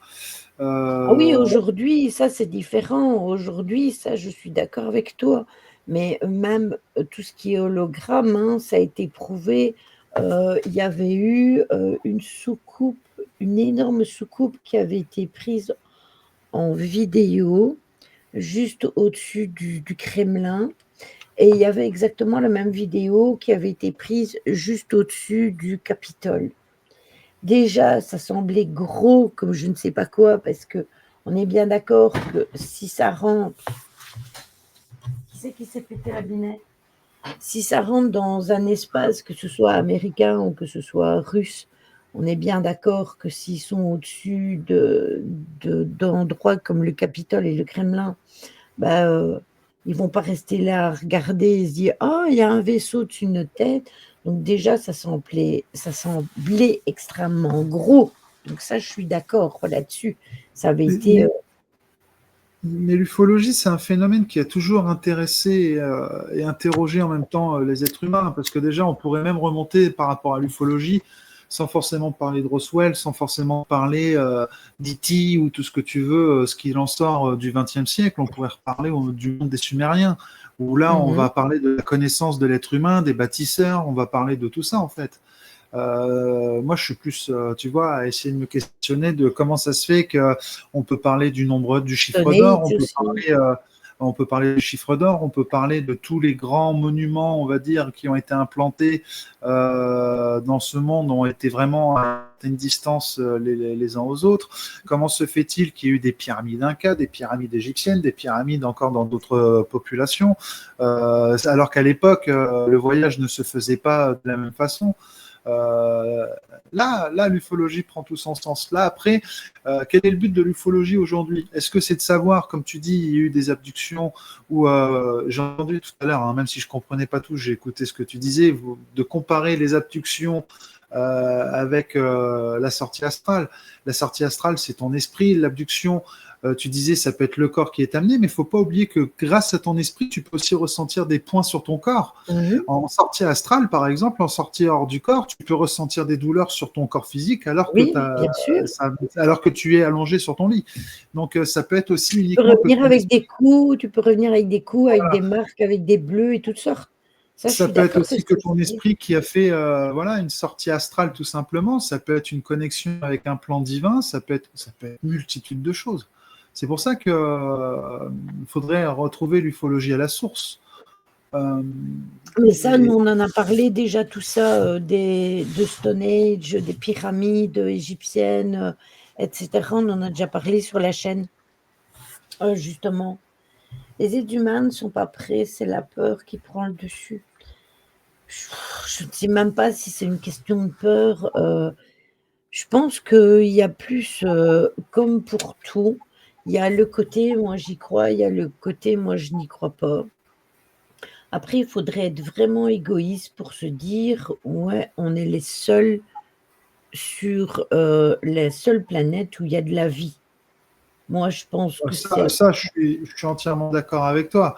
Ah oui, aujourd'hui, ça c'est différent. Aujourd'hui, ça, je suis d'accord avec toi. Mais même tout ce qui est hologramme, hein, ça a été prouvé. Il y avait eu une soucoupe, une énorme soucoupe qui avait été prise en vidéo juste au-dessus du Kremlin. Et il y avait exactement la même vidéo qui avait été prise juste au-dessus du Capitole. Déjà, ça semblait gros comme je ne sais pas quoi, parce que on est bien d'accord que si ça rentre, qui c'est qui s'est pété la binette? Si ça rentre dans un espace, que ce soit américain ou que ce soit russe, on est bien d'accord que s'ils sont au-dessus d'endroits comme le Capitole et le Kremlin, bah, ils vont pas rester là à regarder et se dire ah, il y a un vaisseau dessus de notre tête. Donc déjà, ça semblait extrêmement gros. Donc ça, je suis d'accord là-dessus. Ça avait été. mais l'ufologie, c'est un phénomène qui a toujours intéressé et interrogé en même temps les êtres humains, parce que déjà, on pourrait même remonter par rapport à l'ufologie, sans forcément parler de Roswell, sans forcément parler d'E.T. ou tout ce que tu veux, ce qu'il en sort du XXe siècle. On pourrait reparler du monde des Sumériens, où là, on va parler de la connaissance de l'être humain, des bâtisseurs, on va parler de tout ça, en fait. Moi, je suis plus, tu vois, à essayer de me questionner de comment ça se fait qu'on peut parler du chiffre d'or, on peut parler du chiffre d'or, on peut parler de tous les grands monuments, on va dire, qui ont été implantés dans ce monde, ont été vraiment à une distance les uns aux autres. Comment se fait-il qu'il y ait eu des pyramides incas, des pyramides égyptiennes, des pyramides encore dans d'autres populations, alors qu'à l'époque, le voyage ne se faisait pas de la même façon. Euh, là, l'ufologie prend tout son sens. Là, après, quel est le but de l'ufologie aujourd'hui? Est-ce que c'est de savoir, comme tu dis, il y a eu des abductions ou j'ai entendu tout à l'heure, hein, même si je comprenais pas tout, j'ai écouté ce que tu disais, de comparer les abductions avec la sortie astrale. La sortie astrale, c'est ton esprit. L'abduction, tu disais, ça peut être le corps qui est amené, mais il faut pas oublier que grâce à ton esprit, tu peux aussi ressentir des points sur ton corps. Mhm. En sortie astrale, par exemple, en sortie hors du corps, tu peux ressentir des douleurs sur ton corps physique Oui, bien sûr. alors que tu es allongé sur ton lit. Donc, ça peut être aussi Tu peux uniquement que revenir ton avec esprit. des coups, tu peux revenir avec des coups, avec des Voilà. marques, avec des bleus et toutes sortes. Ça, je Ça suis peut être d'accord que aussi que c'est ton possible. esprit qui a fait voilà, une sortie astrale tout simplement. Ça peut être une connexion avec un plan divin. Ça peut être multitude de choses. C'est pour ça que faudrait retrouver l'ufologie à la source. Euh, Mais ça, nous, et on en a parlé déjà, tout ça, de Stone Age, des pyramides égyptiennes, etc. On en a déjà parlé sur la chaîne, justement. Les êtres humains ne sont pas prêts, c'est la peur qui prend le dessus. Je ne sais même pas si c'est une question de peur. Je pense qu'il y a plus, comme pour tout, il y a le côté moi j'y crois, il y a le côté moi je n'y crois pas. Après, il faudrait être vraiment égoïste pour se dire ouais, on est les seuls sur la seule planète où il y a de la vie. Moi, je pense que ça, c'est. ça je suis entièrement d'accord avec toi.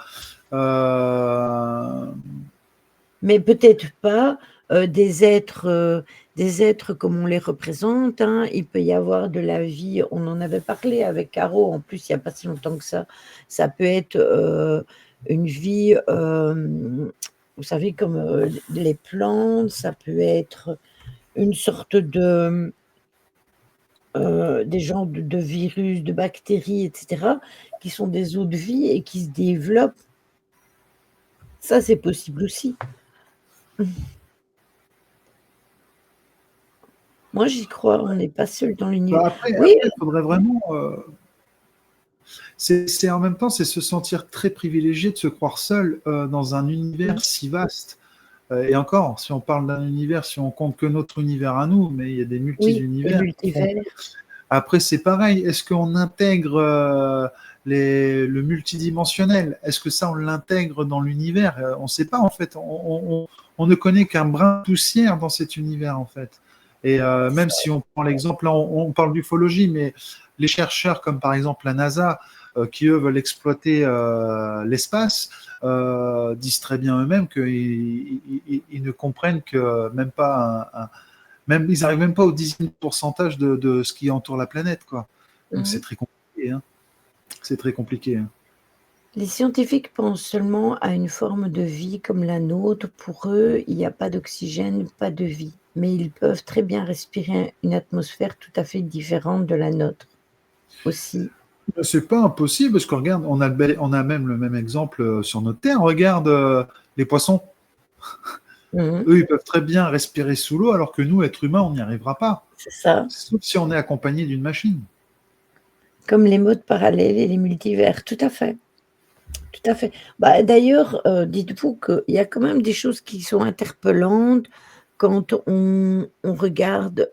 Euh, Mais peut-être pas des êtres comme on les représente, hein. Il peut y avoir de la vie, on en avait parlé avec Caro, en plus, il n'y a pas si longtemps que ça. Ça peut être une vie, vous savez, comme les plantes, ça peut être une sorte de des genres de virus, de bactéries, etc., qui sont des eaux de vie et qui se développent. Ça, c'est possible aussi. Moi, j'y crois, on n'est pas seul dans l'univers. Oui, après, il faudrait vraiment. C'est en même temps, c'est se sentir très privilégié de se croire seul dans un univers si vaste. Et encore, si on parle d'un univers, si on compte que notre univers à nous, mais il y a des oui, les multi-univers qui font. multivers. Après, c'est pareil. Est-ce qu'on intègre le multidimensionnel? Est-ce que ça, on l'intègre dans l'univers? On ne sait pas, en fait. On ne connaît qu'un brin de poussière dans cet univers, en fait. Et même si on prend l'exemple, là, on parle d'ufologie, mais les chercheurs, comme par exemple la NASA, qui eux veulent exploiter l'espace, disent très bien eux-mêmes qu'ils ne comprennent que même pas même, ils n'arrivent même pas au 10e pourcentage de ce qui entoure la planète, quoi. Donc c'est Mhm. très compliqué, hein. C'est très compliqué, hein. Les scientifiques pensent seulement à une forme de vie comme la nôtre. Pour eux, il n'y a pas d'oxygène, pas de vie. Mais ils peuvent très bien respirer une atmosphère tout à fait différente de la nôtre aussi. C'est pas impossible, parce que regarde, on a même le même exemple sur notre Terre. Regarde les poissons. Mhm. Eux, ils peuvent très bien respirer sous l'eau, alors que nous, êtres humains, on n'y arrivera pas. C'est ça. Sauf si on est accompagné d'une machine. Comme les modes parallèles et les multivers. Tout à fait. Tout à fait. Bah, d'ailleurs, dites-vous qu'il y a quand même des choses qui sont interpellantes quand on regarde,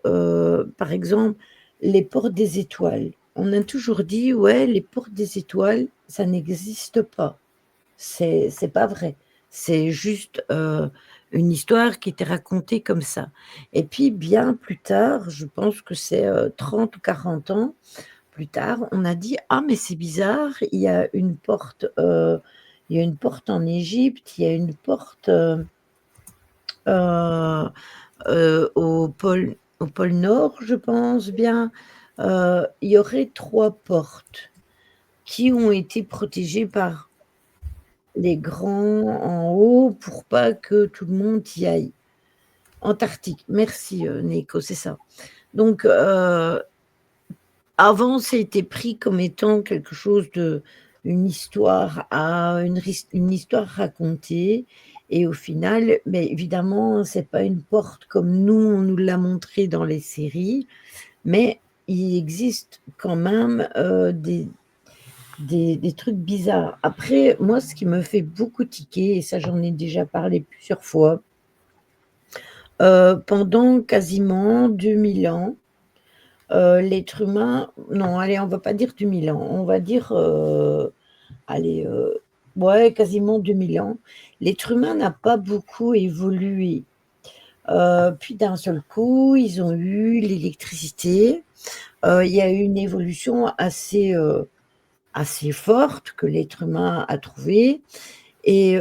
par exemple, les portes des étoiles. On a toujours dit, ouais, les portes des étoiles, ça n'existe pas. C'est pas vrai. C'est juste une histoire qui était racontée comme ça. Et puis, bien plus tard, je pense que c'est 30 ou 40 ans, plus tard, on a dit: «Ah mais c'est bizarre, il y a une porte en Égypte, il y a une porte, heu au pôle Nord, je pense bien. Il y aurait 3 portes qui ont été protégées par les grands en haut pour pas que tout le monde y aille». Antarctique, merci, Nico, c'est ça. Donc avant, ça a été pris comme étant quelque chose de une histoire à une histoire racontée et au final, mais évidemment, c'est pas une porte comme nous, on nous l'a montré dans les séries, mais il existe quand même, des trucs bizarres. Après, moi, ce qui me fait beaucoup tiquer et ça, j'en ai déjà parlé plusieurs fois, pendant quasiment 2000 ans, l'être humain non, allez, on va pas dire 2000 ans, on va dire, allez, ouais, quasiment 2000 ans. L'être humain n'a pas beaucoup évolué. Puis d'un seul coup, ils ont eu l'électricité. Il y a eu une évolution assez forte que l'être humain a trouvée et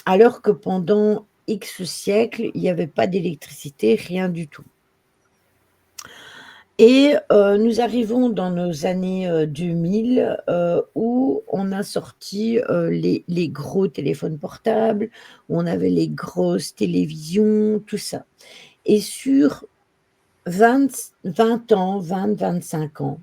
alors que pendant X siècles, il y avait pas d'électricité, rien du tout. Et nous arrivons dans nos années, 2000, où on a sorti, les gros téléphones portables, où on avait les grosses télévisions, tout ça. Et sur 20 ans, 20-25 ans,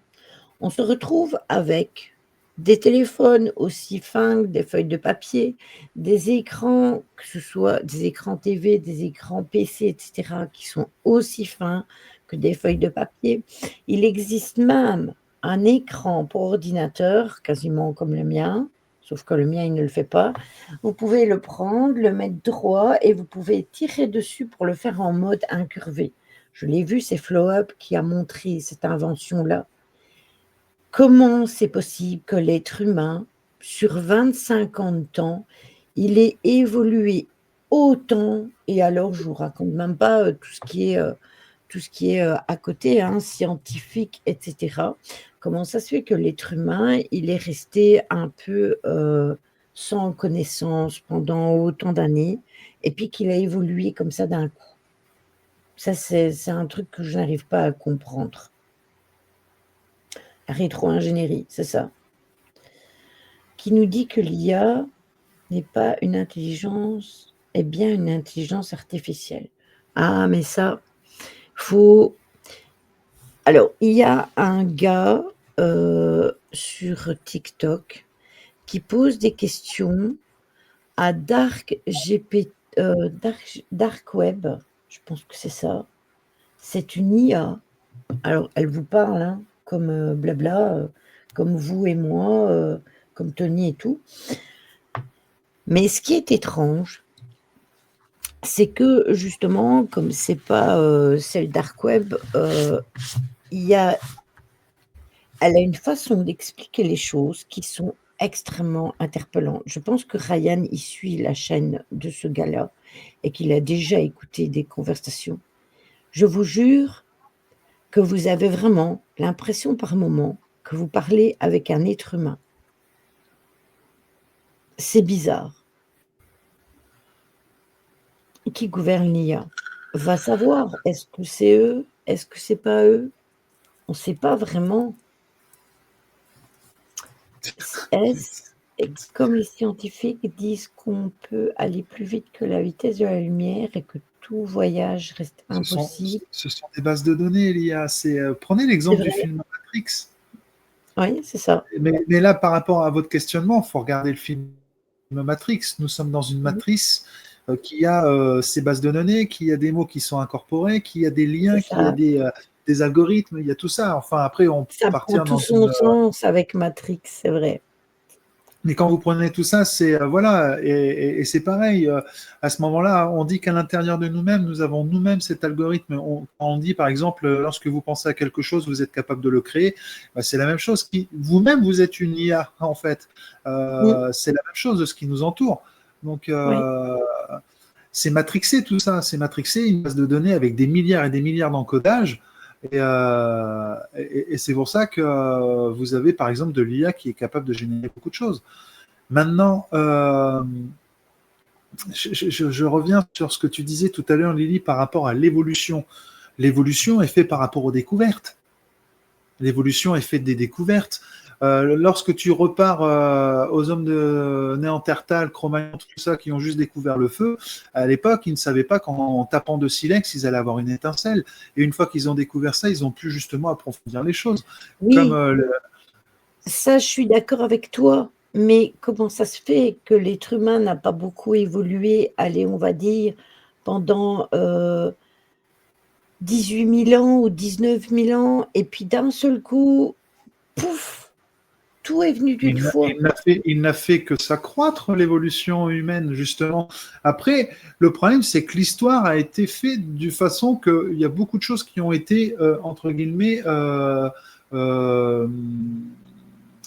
on se retrouve avec des téléphones aussi fins que des feuilles de papier, des écrans, que ce soit des écrans TV, des écrans PC, et cetera, qui sont aussi fins que des feuilles de papier. Il existe même un écran pour ordinateur, quasiment comme le mien, sauf que le mien, il ne le fait pas. Vous pouvez le prendre, le mettre droit et vous pouvez tirer dessus pour le faire en mode incurvé. Je l'ai vu, c'est FlowUp qui a montré cette invention-là. Comment c'est possible que l'être humain, sur 25 ans de temps, il ait évolué autant? Et alors, je vous raconte même pas tout ce qui est à côté, hein, scientifique, etc. Comment ça se fait que l'être humain, il est resté un peu sans connaissance pendant autant d'années, et puis qu'il a évolué comme ça d'un coup? Ça, c'est un truc que je n'arrive pas à comprendre. Rétro-ingénierie, c'est ça. Qui nous dit que l'IA n'est pas une intelligence, est bien une intelligence artificielle. Ah, mais ça, faut. Alors, il y a un gars sur TikTok qui pose des questions à Dark Web, je pense que c'est ça. C'est une IA. Alors, elle vous parle, hein, comme blabla, comme vous et moi, comme Tony et tout. Mais ce qui est étrange, c'est que justement, comme c'est pas c'est le dark web, elle a une façon d'expliquer les choses qui sont extrêmement interpellantes. Je pense que Ryan, il suit la chaîne de ce gars-là et qu'il a déjà écouté des conversations. Je vous jure que vous avez vraiment l'impression par moment que vous parlez avec un être humain. C'est bizarre. Qui gouverne l'IA? Va savoir, est-ce que c'est eux? Est-ce que c'est pas eux? On ne sait pas vraiment. Est-ce, comme les scientifiques disent qu'on peut aller plus vite que la vitesse de la lumière et que tout voyage reste impossible? Ce sont des bases de données, l'IA. Prenez l'exemple du film Matrix. Oui, c'est ça. Mais là, par rapport à votre questionnement, il faut regarder le film Matrix. Nous sommes dans une matrice qui a ces bases de données, qui a des mots qui sont incorporés, qui a des liens, qui a des algorithmes, il y a tout ça. Enfin, après, on peut ça partir prend tout dans son sens avec Matrix, c'est vrai. Mais quand vous prenez tout ça, c'est voilà, et c'est pareil. À ce moment-là, on dit qu'à l'intérieur de nous-mêmes, nous avons nous-mêmes cet algorithme. On dit par exemple, lorsque vous pensez à quelque chose, vous êtes capable de le créer. Bah, c'est la même chose. Vous-même, vous êtes une IA en fait. C'est la même chose de ce qui nous entoure. Donc c'est matrixé tout ça. C'est matrixé, une base de données avec des milliards et des milliards d'encodages. Et c'est pour ça que vous avez par exemple de l'IA qui est capable de générer beaucoup de choses. Maintenant, je reviens sur ce que tu disais tout à l'heure, Lily, par rapport à l'évolution. L'évolution est faite par rapport aux découvertes. L'évolution est faite des découvertes. Lorsque tu repars aux hommes de Néandertal, Cro-Magnon, tout ça, qui ont juste découvert le feu, à l'époque, ils ne savaient pas qu'en tapant de silex, ils allaient avoir une étincelle. Et une fois qu'ils ont découvert ça, ils ont pu justement approfondir les choses. Oui, Comme, ça, je suis d'accord avec toi. Mais comment ça se fait que l'être humain n'a pas beaucoup évolué, allez, on va dire, pendant 18 000 ans ou 19 000 ans, et puis d'un seul coup, pouf, tout est venu d'une fois. Il n'a fait que s'accroître, l'évolution humaine, justement. Après, le problème, c'est que l'histoire a été faite de façon qu'il y a beaucoup de choses qui ont été, entre guillemets, euh,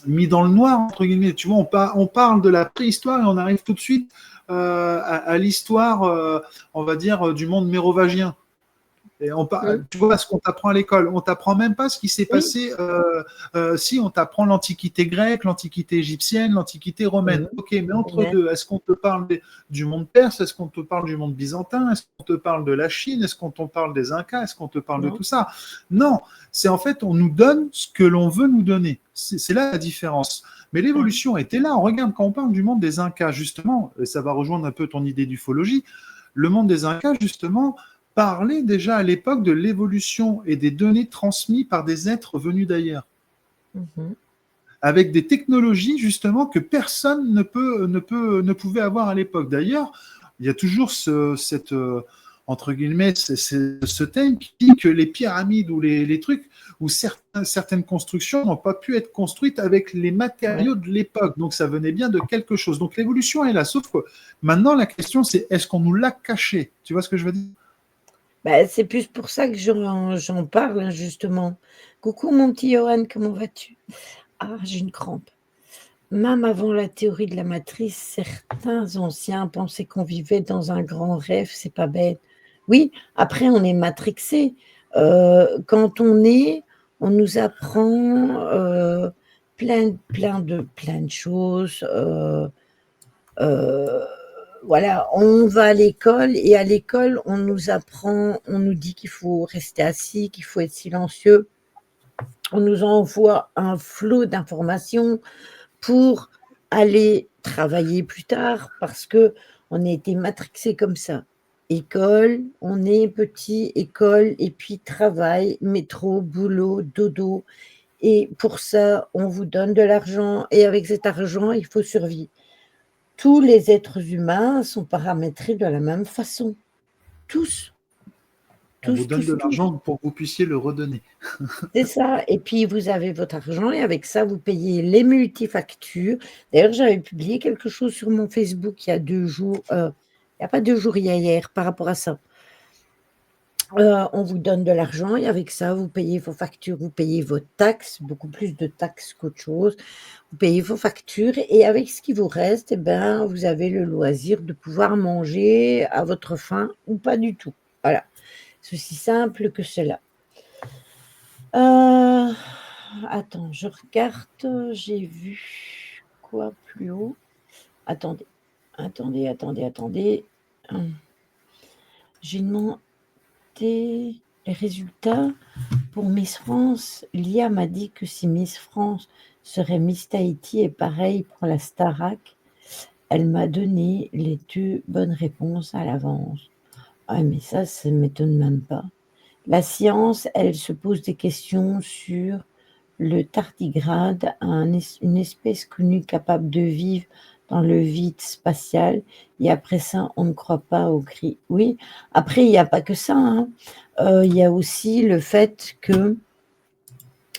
mis dans le noir, entre guillemets. Tu vois, on parle de la préhistoire et on arrive tout de suite à l'histoire, on va dire, du monde mérovingien. Et tu vois ce qu'on t'apprend à l'école. On t'apprend même pas ce qui s'est Oui. passé. Si on t'apprend l'Antiquité grecque, l'Antiquité égyptienne, l'Antiquité romaine. Ok, mais entre deux, est-ce qu'on te parle du monde perse? Est-ce qu'on te parle du monde byzantin? Est-ce qu'on te parle de la Chine? Est-ce qu'on te parle des Incas? Est-ce qu'on te parle de Non. tout ça? Non, c'est en fait, on nous donne ce que l'on veut nous donner. C'est là la différence. Mais l'évolution était là. On regarde quand on parle du monde des Incas, justement, et ça va rejoindre un peu ton idée d'ufologie. Le monde des Incas, justement, parlait déjà à l'époque de l'évolution et des données transmises par des êtres venus d'ailleurs, avec des technologies justement que personne ne pouvait avoir à l'époque. D'ailleurs, il y a toujours cette entre guillemets ce thème qui dit que les pyramides ou les trucs ou certaines constructions n'ont pas pu être construites avec les matériaux de l'époque. Donc ça venait bien de quelque chose. Donc l'évolution est là. Sauf que maintenant la question c'est est-ce qu'on nous l'a caché? Tu vois ce que je veux dire? Bah, c'est plus pour ça que j'en parle, hein, justement. Coucou mon petit Johan, comment vas-tu? Ah, j'ai une crampe. Même avant la théorie de la matrice, certains anciens pensaient qu'on vivait dans un grand rêve, c'est pas bête. Oui, après on est matrixé. Quand on nous apprend plein de choses. Voilà, on va à l'école et à l'école, on nous apprend, on nous dit qu'il faut rester assis, qu'il faut être silencieux. On nous envoie un flot d'informations pour aller travailler plus tard parce que on a été matrixé comme ça. École, on est petit, école, et puis travail, métro, boulot, dodo. Et pour ça, on vous donne de l'argent et avec cet argent, il faut survivre. Tous les êtres humains sont paramétrés de la même façon. Tous, On vous tous, donne de tous, tous. l'argent pour que vous puissiez le redonner. C'est ça. Et puis, vous avez votre argent et avec ça, vous payez les multifactures. D'ailleurs, j'avais publié quelque chose sur mon Facebook il y a 2 jours. Il n'y a pas 2 jours, il y a hier, par rapport à ça. On vous donne de l'argent et avec ça, vous payez vos factures, vous payez vos taxes, beaucoup plus de taxes qu'autre chose. Vous payez vos factures et avec ce qui vous reste, eh ben, vous avez le loisir de pouvoir manger à votre faim ou pas du tout. Voilà, c'est aussi simple que cela. Attends, je regarde, j'ai vu quoi plus haut? Attendez, attendez. J'ai demandé les résultats pour Miss France. L'IA m'a dit que si Miss France serait Miss Tahiti et pareil pour la Starac, elle m'a donné les 2 bonnes réponses à l'avance. Ah, mais ça ne m'étonne même pas. La science, elle se pose des questions sur le tardigrade, une espèce connue capable de vivre dans le vide spatial. Et après ça, on ne croit pas aux cris. Oui, après, il n'y a pas que ça, hein. Il y a aussi le fait que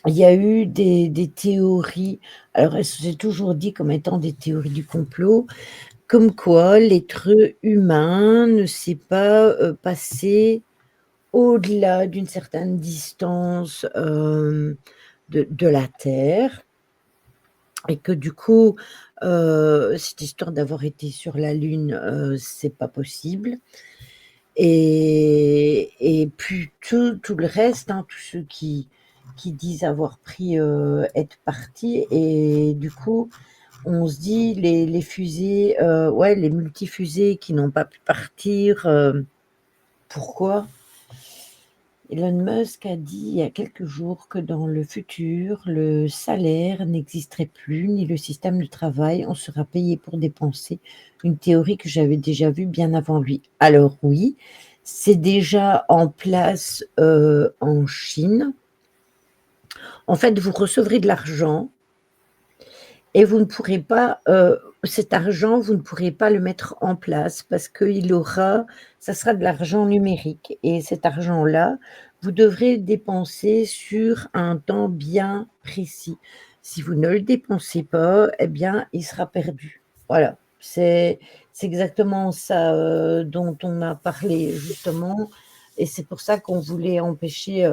il y a eu des théories, alors elles se sont toujours dit comme étant des théories du complot, comme quoi l'être humain ne s'est pas passé au-delà d'une certaine distance de la Terre et que du coup, cette histoire d'avoir été sur la Lune, c'est pas possible. Et puis tout le reste, hein, tous ceux qui disent avoir pris, être partis et du coup, on se dit les fusées, ouais, les multifusées qui n'ont pas pu partir, pourquoi? Elon Musk a dit il y a quelques jours que dans le futur, le salaire n'existerait plus, ni le système de travail, on sera payé pour dépenser. Une théorie que j'avais déjà vue bien avant lui. Alors oui, c'est déjà en place en Chine. En fait, vous recevrez de l'argent et vous ne pourrez pas, cet argent, vous ne pourrez pas le mettre en place parce ça sera de l'argent numérique et cet argent-là, vous devrez le dépenser sur un temps bien précis. Si vous ne le dépensez pas, eh bien, il sera perdu. Voilà, c'est exactement ça dont on a parlé justement, et c'est pour ça qu'on voulait empêcher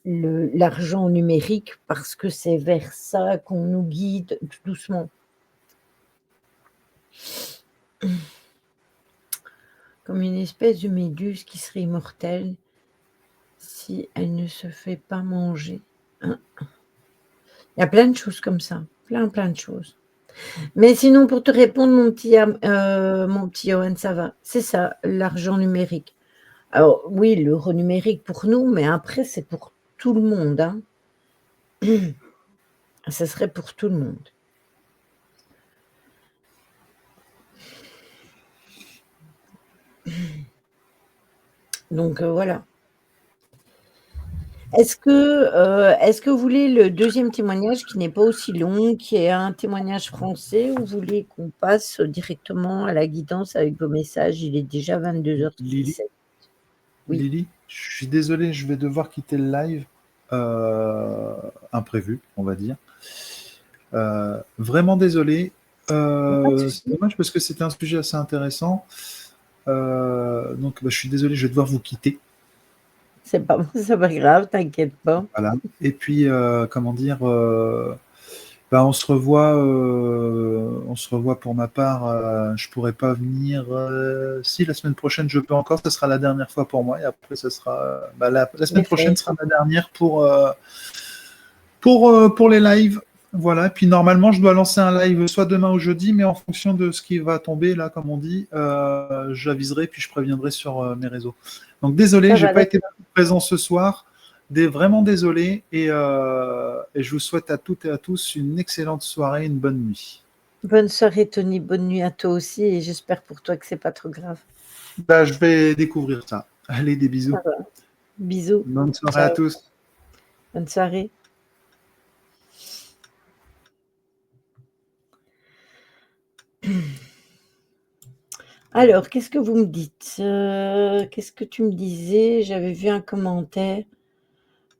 l'argent numérique, parce que c'est vers ça qu'on nous guide tout doucement. Comme une espèce de méduse qui serait immortelle si elle ne se fait pas manger. Hein. Il y a plein de choses comme ça, plein de choses. Mais sinon, pour te répondre, mon petit Johan, ça va. C'est ça, l'argent numérique. Alors oui, l'euro numérique pour nous, mais après, c'est pour tout le monde. Hein. Ça serait pour tout le monde. Donc voilà. Est-ce que vous voulez le deuxième témoignage qui n'est pas aussi long, qui est un témoignage français, ou vous voulez qu'on passe directement à la guidance avec vos messages? Il est déjà 22h17. Lily, Oui. Lily, je suis désolé, je vais devoir quitter le live. Imprévu, on va dire. Vraiment désolé. C'est dommage parce que c'était un sujet assez intéressant. Donc, je suis désolé, je vais devoir vous quitter. C'est pas grave, t'inquiète pas. Voilà. Et puis, comment dire, on se revoit pour ma part. Je pourrais pas venir. Si la semaine prochaine, je peux encore. Ce sera la dernière fois pour moi. Et après, ce sera la semaine prochaine sera la dernière pour les lives. Voilà. Et puis normalement, je dois lancer un live soit demain ou jeudi, mais en fonction de ce qui va tomber là, comme on dit, j'aviserai puis je préviendrai sur mes réseaux. Donc désolé, j'ai pas été présent ce soir. Vraiment désolé, et je vous souhaite à toutes et à tous une excellente soirée, une bonne nuit. Bonne soirée Tony, bonne nuit à toi aussi, et j'espère pour toi que c'est pas trop grave. Je vais découvrir ça. Allez, des bisous. Bisous. Bonne soirée à tous. Bonne soirée. Alors, qu'est-ce que vous me dites? Qu'est-ce que tu me disais? J'avais vu un commentaire.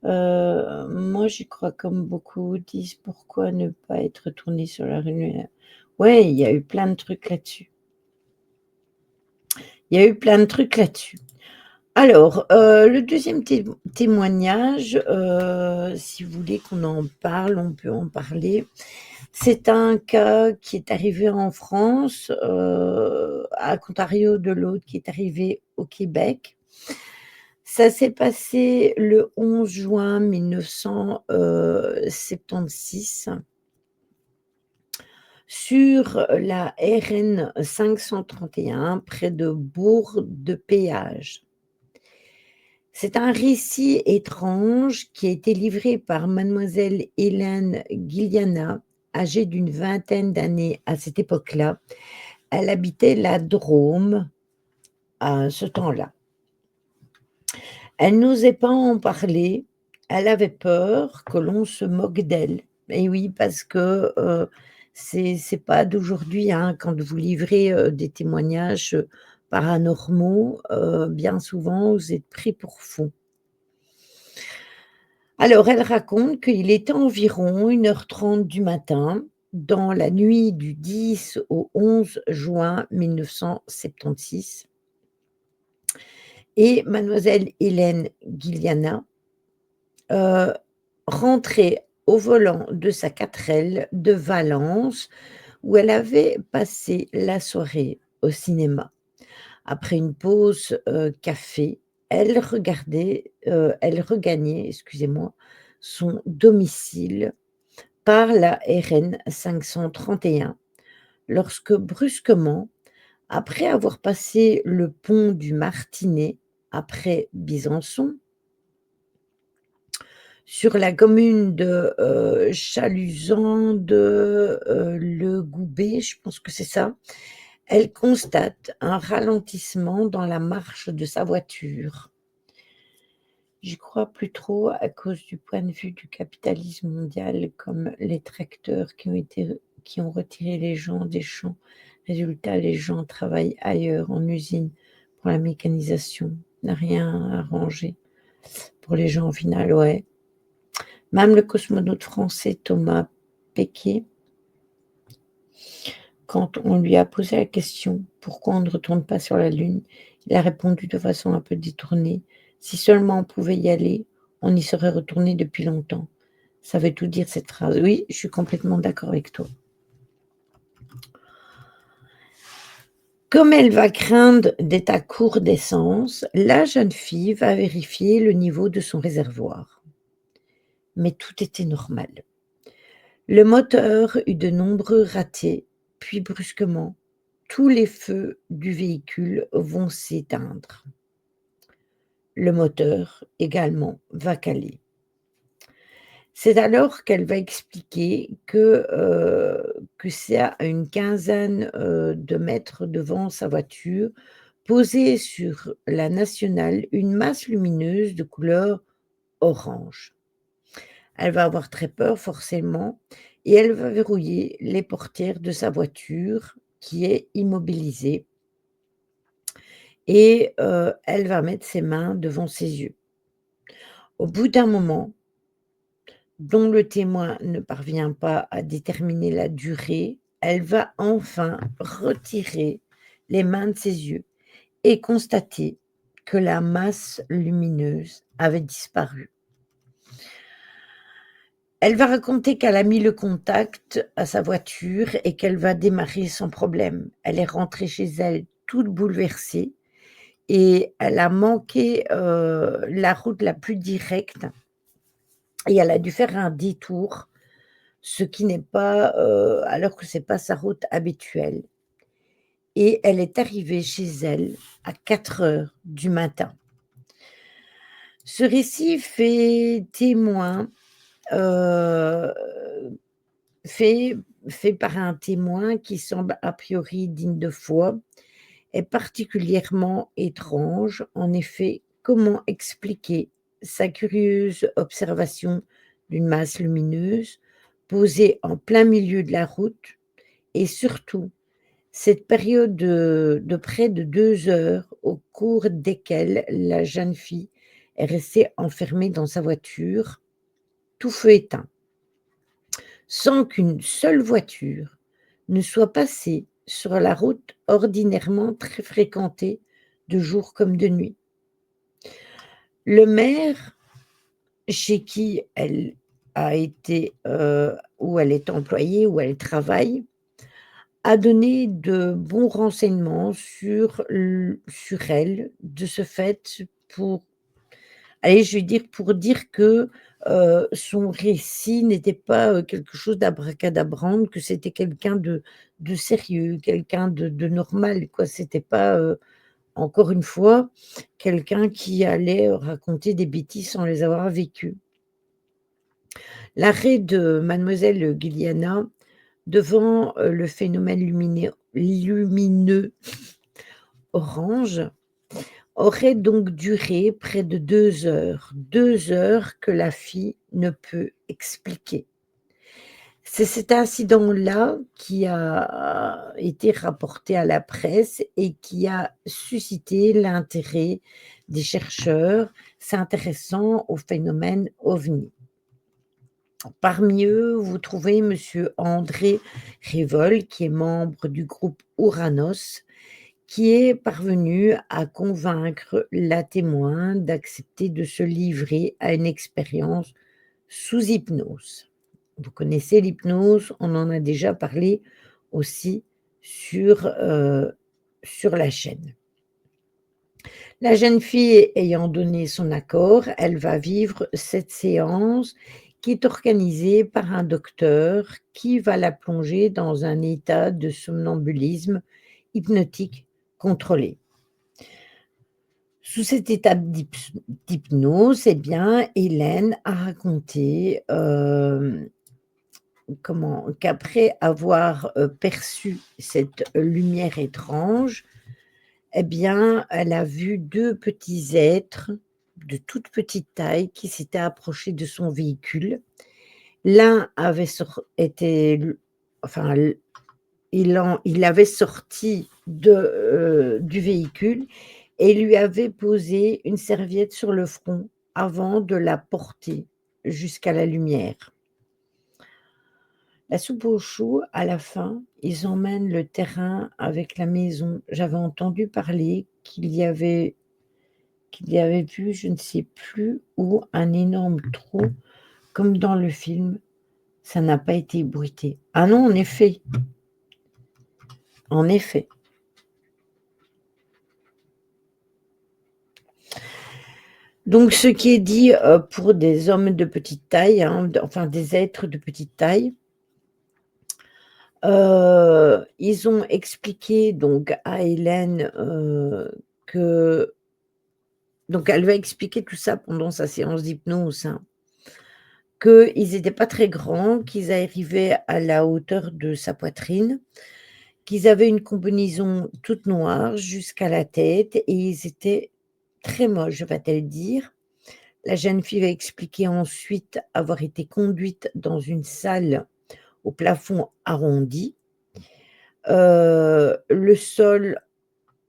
Moi, j'y crois comme beaucoup disent, pourquoi ne pas être tourné sur la rue? Ouais, il y a eu plein de trucs là-dessus. Alors, le deuxième témoignage, si vous voulez qu'on en parle, on peut en parler. C'est un cas qui est arrivé en France, à contrario de l'autre qui est arrivé au Québec. Ça s'est passé le 11 juin 1976 sur la RN 531 près de Bourg-de-Péage. C'est un récit étrange qui a été livré par mademoiselle Hélène Guiliana, âgée d'une vingtaine d'années à cette époque-là. Elle habitait la Drôme à ce temps-là. Elle n'osait pas en parler, elle avait peur que l'on se moque d'elle. Et oui, parce que c'est pas d'aujourd'hui, hein, quand vous livrez des témoignages paranormaux, bien souvent vous êtes pris pour fou. Alors, elle raconte qu'il était environ 1h30 du matin, dans la nuit du 10 au 11 juin 1976. Et mademoiselle Hélène Guiliana rentrait au volant de sa 4L de Valence, où elle avait passé la soirée au cinéma. Après une pause café, elle regagnait, son domicile par la RN 531, lorsque brusquement, après avoir passé le pont du Martinet, après Besançon, sur la commune de Chaluzan de Le Goubet, je pense que c'est ça, elle constate un ralentissement dans la marche de sa voiture. J'y crois plus trop à cause du point de vue du capitalisme mondial, comme les tracteurs qui ont retiré les gens des champs. Résultat, les gens travaillent ailleurs, en usine, pour la mécanisation. N'a rien arrangé pour les gens au final, ouais. Même le cosmonaute français Thomas Pesquet, quand on lui a posé la question « Pourquoi on ne retourne pas sur la Lune ?», il a répondu de façon un peu détournée « Si seulement on pouvait y aller, on y serait retourné depuis longtemps. » Ça veut tout dire cette phrase. Oui, je suis complètement d'accord avec toi. Comme elle va craindre d'être à court d'essence, la jeune fille va vérifier le niveau de son réservoir. Mais tout était normal. Le moteur eut de nombreux ratés, puis brusquement, tous les feux du véhicule vont s'éteindre. Le moteur également va caler. C'est alors qu'elle va expliquer que c'est à une quinzaine de mètres devant sa voiture, posée sur la nationale, une masse lumineuse de couleur orange. Elle va avoir très peur forcément et elle va verrouiller les portières de sa voiture qui est immobilisée et elle va mettre ses mains devant ses yeux. Au bout d'un moment, dont le témoin ne parvient pas à déterminer la durée, elle va enfin retirer les mains de ses yeux et constater que la masse lumineuse avait disparu. Elle va raconter qu'elle a mis le contact à sa voiture et qu'elle va démarrer sans problème. Elle est rentrée chez elle toute bouleversée et elle a manqué la route la plus directe et elle a dû faire un détour, ce qui n'est pas, alors que c'est pas sa route habituelle. Et elle est arrivée chez elle à 4 heures du matin. Ce récit fait témoin, fait par un témoin qui semble a priori digne de foi, est particulièrement étrange. En effet, comment expliquer sa curieuse observation d'une masse lumineuse posée en plein milieu de la route et surtout cette période de près de 2 heures au cours desquelles la jeune fille est restée enfermée dans sa voiture, tout feu éteint, sans qu'une seule voiture ne soit passée sur la route ordinairement très fréquentée de jour comme de nuit. Le maire, chez qui elle a été, où elle est employée, où elle travaille, a donné de bons renseignements sur elle, de ce fait, pour dire que, son récit n'était pas, quelque chose d'abracadabrante, que c'était quelqu'un de sérieux, quelqu'un de normal, quoi. C'était pas, encore une fois, quelqu'un qui allait raconter des bêtises sans les avoir vécues. L'arrêt de mademoiselle Giuliana devant, le phénomène lumineux orange aurait donc duré près de 2 heures que la fille ne peut expliquer. C'est cet incident-là qui a été rapporté à la presse et qui a suscité l'intérêt des chercheurs s'intéressant au phénomène OVNI. Parmi eux, vous trouvez monsieur André Revol, qui est membre du groupe Ouranos, qui est parvenu à convaincre la témoin d'accepter de se livrer à une expérience sous hypnose. Vous connaissez l'hypnose, on en a déjà parlé aussi sur la chaîne. La jeune fille ayant donné son accord, elle va vivre cette séance qui est organisée par un docteur qui va la plonger dans un état de somnambulisme hypnotique contrôlé. Sous cet état d'hypnose, eh bien, Hélène a raconté qu'après avoir perçu cette lumière étrange, eh bien, elle a vu 2 petits êtres de toute petite taille qui s'étaient approchés de son véhicule. L'un avait il avait sorti du véhicule et lui avait posé une serviette sur le front avant de la porter jusqu'à la lumière. La soupe aux choux, à la fin, ils emmènent le terrain avec la maison. J'avais entendu parler qu'il y avait vu, je ne sais plus où, un énorme trou, comme dans le film. Ça n'a pas été ébruité. Ah non, en effet. En effet. Donc, ce qui est dit pour des hommes de petite taille, hein, enfin des êtres de petite taille, ils ont expliqué donc à Hélène que. Donc, elle va expliquer tout ça pendant sa séance d'hypnose, hein, qu'ils n'étaient pas très grands, qu'ils arrivaient à la hauteur de sa poitrine, qu'ils avaient une combinaison toute noire jusqu'à la tête et ils étaient très moches, va-t-elle dire. La jeune fille va expliquer ensuite avoir été conduite dans une salle au plafond arrondi. Le sol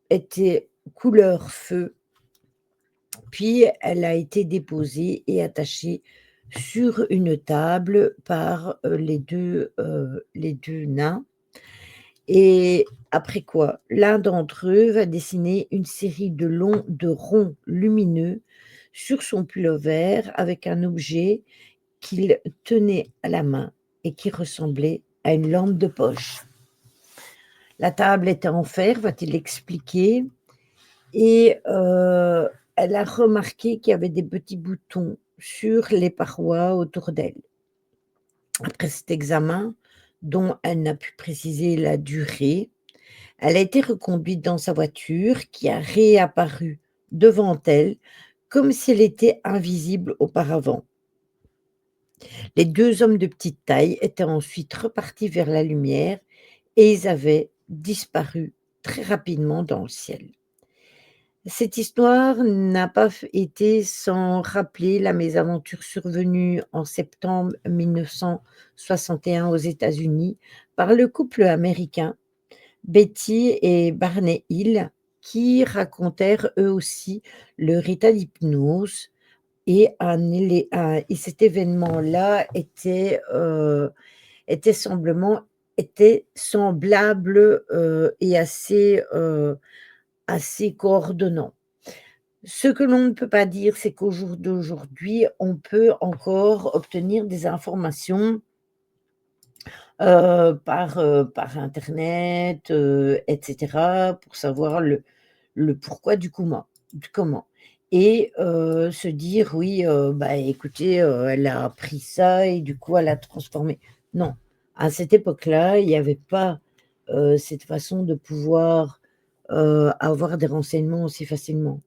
était couleur feu, puis elle a été déposée et attachée sur une table par les deux nains. Et après quoi, l'un d'entre eux va dessiner une série de ronds lumineux sur son pullover avec un objet qu'il tenait à la main et qui ressemblait à une lampe de poche. La table était en fer, va-t-il expliquer, et elle a remarqué qu'il y avait des petits boutons sur les parois autour d'elle. Après cet examen, dont elle n'a pu préciser la durée, elle a été reconduite dans sa voiture qui a réapparu devant elle comme si elle était invisible auparavant. Les deux hommes de petite taille étaient ensuite repartis vers la lumière et ils avaient disparu très rapidement dans le ciel. Cette histoire n'a pas été sans rappeler la mésaventure survenue en septembre 1961 aux États-Unis par le couple américain Betty et Barney Hill, qui racontèrent eux aussi leur état d'hypnose. Et cet événement-là était semblable et assez coordonnant. Ce que l'on ne peut pas dire, c'est qu'au jour d'aujourd'hui, on peut encore obtenir des informations par internet, etc., pour savoir le pourquoi du comment. Et se dire, oui, écoutez, elle a appris ça et du coup, elle a transformé. Non, à cette époque-là, il n'y avait pas cette façon de pouvoir avoir des renseignements aussi facilement.